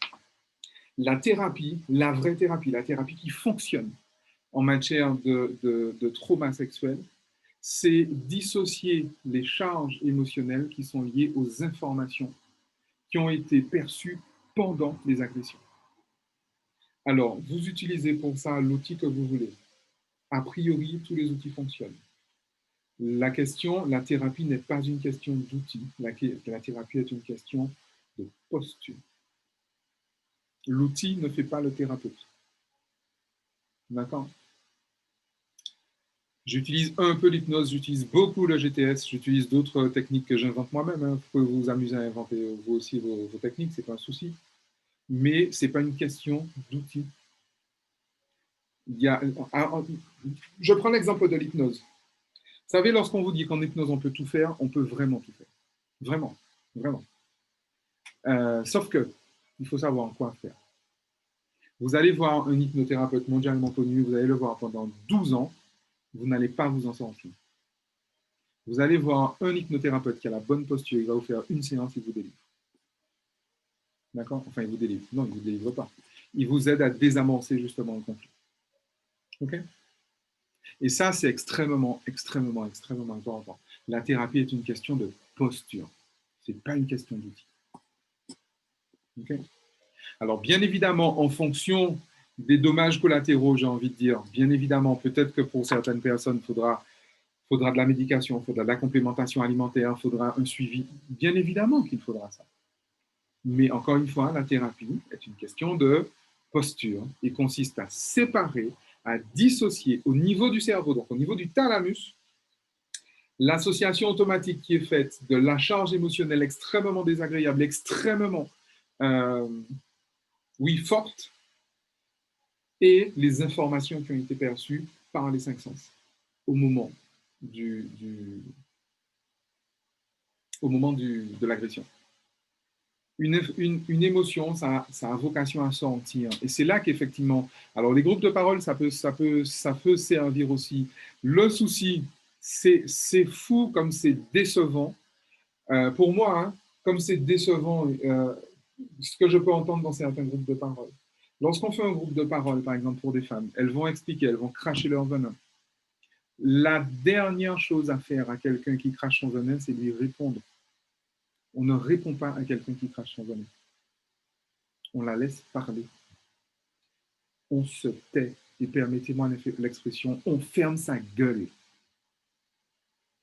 La thérapie, la vraie thérapie, la thérapie qui fonctionne en matière de trauma sexuel, c'est dissocier les charges émotionnelles qui sont liées aux informations qui ont été perçues pendant les agressions. Alors, vous utilisez pour ça l'outil que vous voulez. A priori, tous les outils fonctionnent. La thérapie n'est pas une question d'outils. La thérapie est une question de posture. L'outil ne fait pas le thérapeute. D'accord? J'utilise un peu l'hypnose, j'utilise beaucoup le GTS, j'utilise d'autres techniques que j'invente moi-même. Hein. Vous pouvez vous amuser à inventer vous aussi vos techniques, c'est pas un souci. Mais c'est pas une question d'outils. Il y a, je prends l'exemple de l'hypnose. Vous savez, lorsqu'on vous dit qu'en hypnose on peut tout faire, on peut vraiment tout faire. Vraiment, vraiment. Sauf que, il faut savoir quoi faire. Vous allez voir un hypnothérapeute mondialement connu, vous allez le voir pendant 12 ans, vous n'allez pas vous en sortir. Vous allez voir un hypnothérapeute qui a la bonne posture, il va vous faire une séance, il vous délivre. D'accord? Enfin, il vous délivre. Non, il ne vous délivre pas. Il vous aide à désamorcer justement le conflit. OK? Et ça, c'est extrêmement, extrêmement, extrêmement important. La thérapie est une question de posture. Ce n'est pas une question d'outil. OK? Alors, bien évidemment, en fonction des dommages collatéraux, j'ai envie de dire, bien évidemment, peut-être que pour certaines personnes, il faudra de la médication, il faudra de la complémentation alimentaire, il faudra un suivi. Bien évidemment qu'il faudra ça. Mais encore une fois, la thérapie est une question de posture et consiste à séparer, à dissocier au niveau du cerveau, donc au niveau du thalamus, l'association automatique qui est faite de la charge émotionnelle extrêmement désagréable, extrêmement, oui, forte, et les informations qui ont été perçues par les cinq sens au moment, de l'agression. Une émotion, ça a vocation à sortir. Et c'est là qu'effectivement, alors les groupes de parole, ça peut servir aussi. Le souci, c'est fou comme c'est décevant. Pour moi, hein, comme c'est décevant, ce que je peux entendre dans certains groupes de parole. Lorsqu'on fait un groupe de parole, par exemple pour des femmes, elles vont expliquer, elles vont cracher leur venin. La dernière chose à faire à quelqu'un qui crache son venin, c'est lui répondre. On ne répond pas à quelqu'un qui crache son venin. On la laisse parler. on se tait, et permettez-moi l'expression, on ferme sa gueule.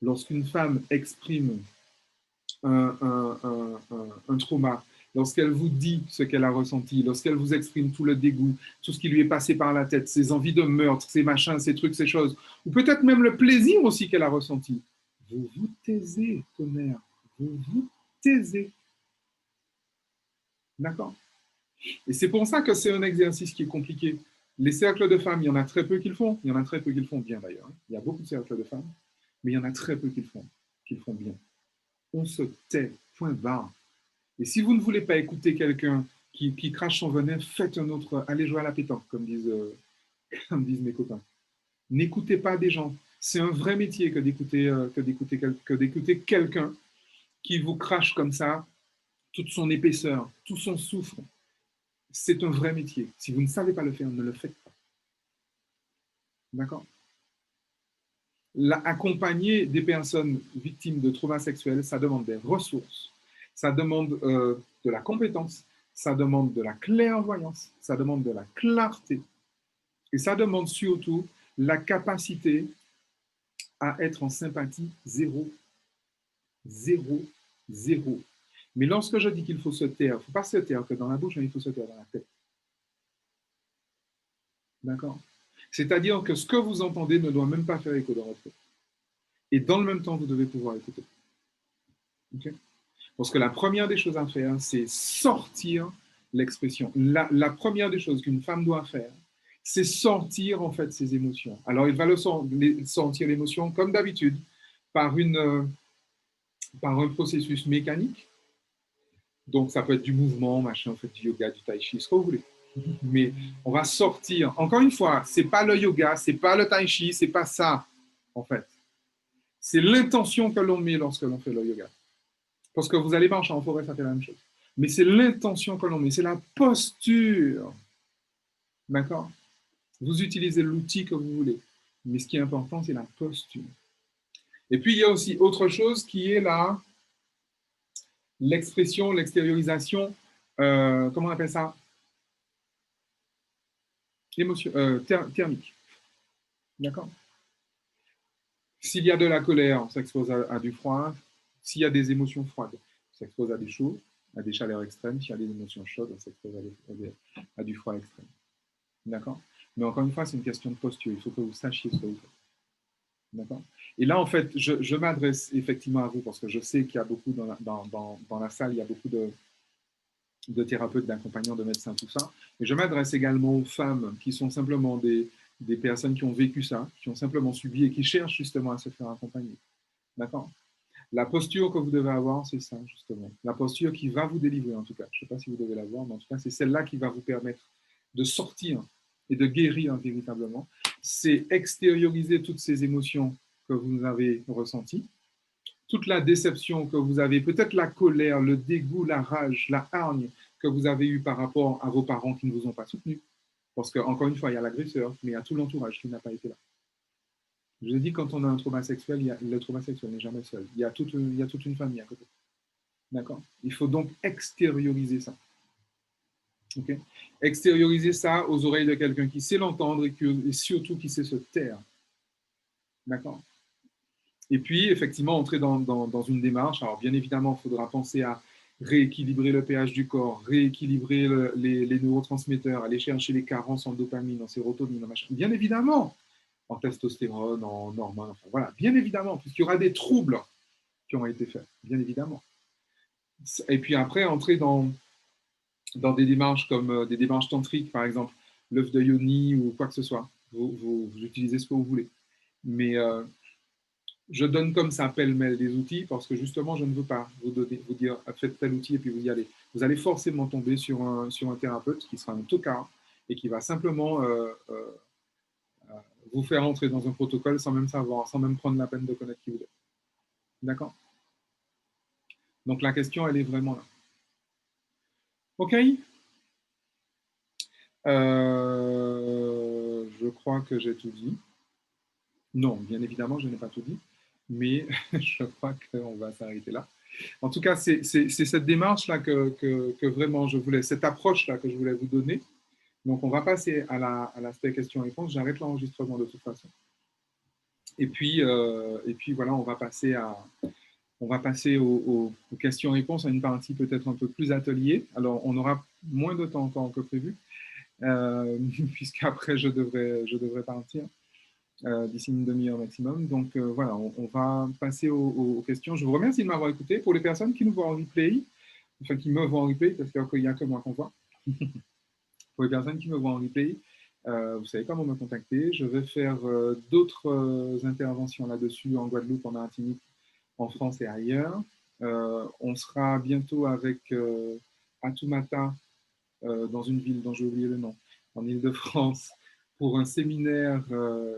Lorsqu'une femme exprime un trauma, lorsqu'elle vous dit ce qu'elle a ressenti, lorsqu'elle vous exprime tout le dégoût, tout ce qui lui est passé par la tête, ses envies de meurtre, ses machins, ses trucs, ces choses, ou peut-être même le plaisir aussi qu'elle a ressenti, vous vous taisez, tonnerre, vous vous taisez. D'accord? Et c'est pour ça que c'est un exercice qui est compliqué. Les cercles de femmes, il y en a très peu qui le font. Il y en a très peu qui le font bien d'ailleurs. Il y a beaucoup de cercles de femmes, mais il y en a très peu qui le font bien. On se tait, point barre. Et si vous ne voulez pas écouter quelqu'un qui crache son venin, faites un autre, allez jouer à la pétanque, comme disent mes copains. N'écoutez pas des gens. C'est un vrai métier que d'écouter quelqu'un qui vous crache comme ça, toute son épaisseur, tout son souffle. C'est un vrai métier. Si vous ne savez pas le faire, ne le faites pas. D'accord? Accompagner des personnes victimes de traumas sexuels, ça demande des ressources, ça demande de la compétence, ça demande de la clairvoyance, ça demande de la clarté, et ça demande surtout la capacité à être en sympathie zéro. Zéro, zéro. Mais lorsque je dis qu'il faut se taire, il ne faut pas se taire que dans la bouche, mais il faut se taire dans la tête. D'accord? C'est-à-dire que ce que vous entendez ne doit même pas faire écho dans votre tête. Et dans le même temps, vous devez pouvoir écouter. Okay? Parce que la première des choses à faire, c'est sortir l'expression. La première des choses qu'une femme doit faire, c'est sortir en fait ses émotions. Alors, il va sortir l'émotion, comme d'habitude, par un processus mécanique. Donc, ça peut être du mouvement, machin, en fait, du yoga, du tai chi, ce que vous voulez. Mais on va sortir. Encore une fois, c'est pas le yoga, c'est pas le tai chi, c'est pas ça, en fait. C'est l'intention que l'on met lorsque l'on fait le yoga. Parce que vous allez marcher en forêt, ça fait la même chose. Mais c'est l'intention que l'on met, c'est la posture. D'accord? Vous utilisez l'outil que vous voulez. Mais ce qui est important, c'est la posture. Et puis, il y a aussi autre chose qui est l'expression, l'extériorisation, comment on appelle ça? Thermique. D'accord? S'il y a de la colère, on s'expose à du froid. S'il y a des émotions froides, on s'expose à des chauds, à des chaleurs extrêmes. S'il y a des émotions chaudes, on s'expose à du froid extrême. D'accord? Mais encore une fois, c'est une question de posture. Il faut que vous sachiez ce que vous faites. D'accord? Et là, en fait, je m'adresse effectivement à vous parce que je sais qu'il y a beaucoup dans la salle, il y a beaucoup de thérapeutes, d'accompagnants, de médecins, tout ça. Mais je m'adresse également aux femmes qui sont simplement des personnes qui ont vécu ça, qui ont simplement subi et qui cherchent justement à se faire accompagner. D'accord? La posture que vous devez avoir, c'est ça, justement. La posture qui va vous délivrer, en tout cas. Je ne sais pas si vous devez la voir, mais en tout cas, c'est celle-là qui va vous permettre de sortir et de guérir véritablement. C'est extérioriser toutes ces émotions que vous avez ressenties, toute la déception que vous avez, peut-être la colère, le dégoût, la rage, la hargne que vous avez eue par rapport à vos parents qui ne vous ont pas soutenu. Parce qu'encore une fois, il y a l'agresseur, mais il y a tout l'entourage qui n'a pas été là. Je dis, quand on a un trauma sexuel, le trauma sexuel n'est jamais seul. Il y a toute une famille à côté. D'accord? Il faut donc extérioriser ça. Okay? Extérioriser ça aux oreilles de quelqu'un qui sait l'entendre et surtout qui sait se taire. D'accord? Et puis, effectivement, entrer dans une démarche. Alors, bien évidemment, il faudra penser à rééquilibrer le pH du corps, rééquilibrer les neurotransmetteurs, aller chercher les carences en dopamine, en sérotonine, en machin. Bien évidemment, en testostérone, en hormones, enfin voilà, bien évidemment, puisqu'il y aura des troubles qui ont été faits, bien évidemment. Et puis après, entrer dans des démarches comme des démarches tantriques, par exemple, l'œuf de yoni ou quoi que ce soit. Vous utilisez ce que vous voulez. Mais je donne comme ça pêle-mêle des outils parce que justement, je ne veux pas vous dire faites tel outil et puis vous y allez. Vous allez forcément tomber sur un thérapeute qui sera un tocard et qui va simplement vous faire entrer dans un protocole sans même savoir, sans même prendre la peine de connaître qui vous êtes. D'accord? Donc la question, elle est vraiment là. OK? Je crois que j'ai tout dit. Non, bien évidemment, je n'ai pas tout dit, mais je crois qu'on va s'arrêter là. En tout cas, c'est cette démarche-là que vraiment je voulais, cette approche-là que je voulais vous donner. Donc, on va passer à l'aspect questions-réponses. J'arrête l'enregistrement de toute façon. Et puis voilà, on va passer aux questions-réponses à une partie peut-être un peu plus atelier. Alors, on aura moins de temps encore que prévu, puisqu'après, je devrais partir d'ici une demi-heure maximum. Donc, voilà, on va passer aux questions. Je vous remercie de m'avoir écouté. Pour les personnes qui nous voient en replay, enfin, qui me voient en replay, parce qu'il n'y a que moi qu'on voit. Pour les personnes qui me voient en replay, vous savez comment me contacter. Je vais faire d'autres interventions là-dessus en Guadeloupe, en Martinique, en France et ailleurs. On sera bientôt avec Atoumata, dans une ville dont j'ai oublié le nom, en Île-de-France, pour un séminaire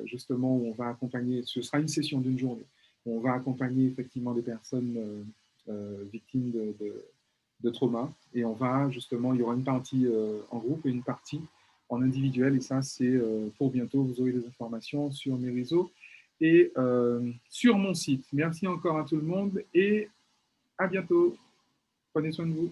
justement où on va accompagner, ce sera une session d'une journée, où on va accompagner effectivement des personnes victimes de trauma, et on va justement, il y aura une partie en groupe et une partie en individuel, et ça c'est pour bientôt. Vous aurez des informations sur mes réseaux et sur mon site. Merci encore à tout le monde et à bientôt. Prenez soin de vous.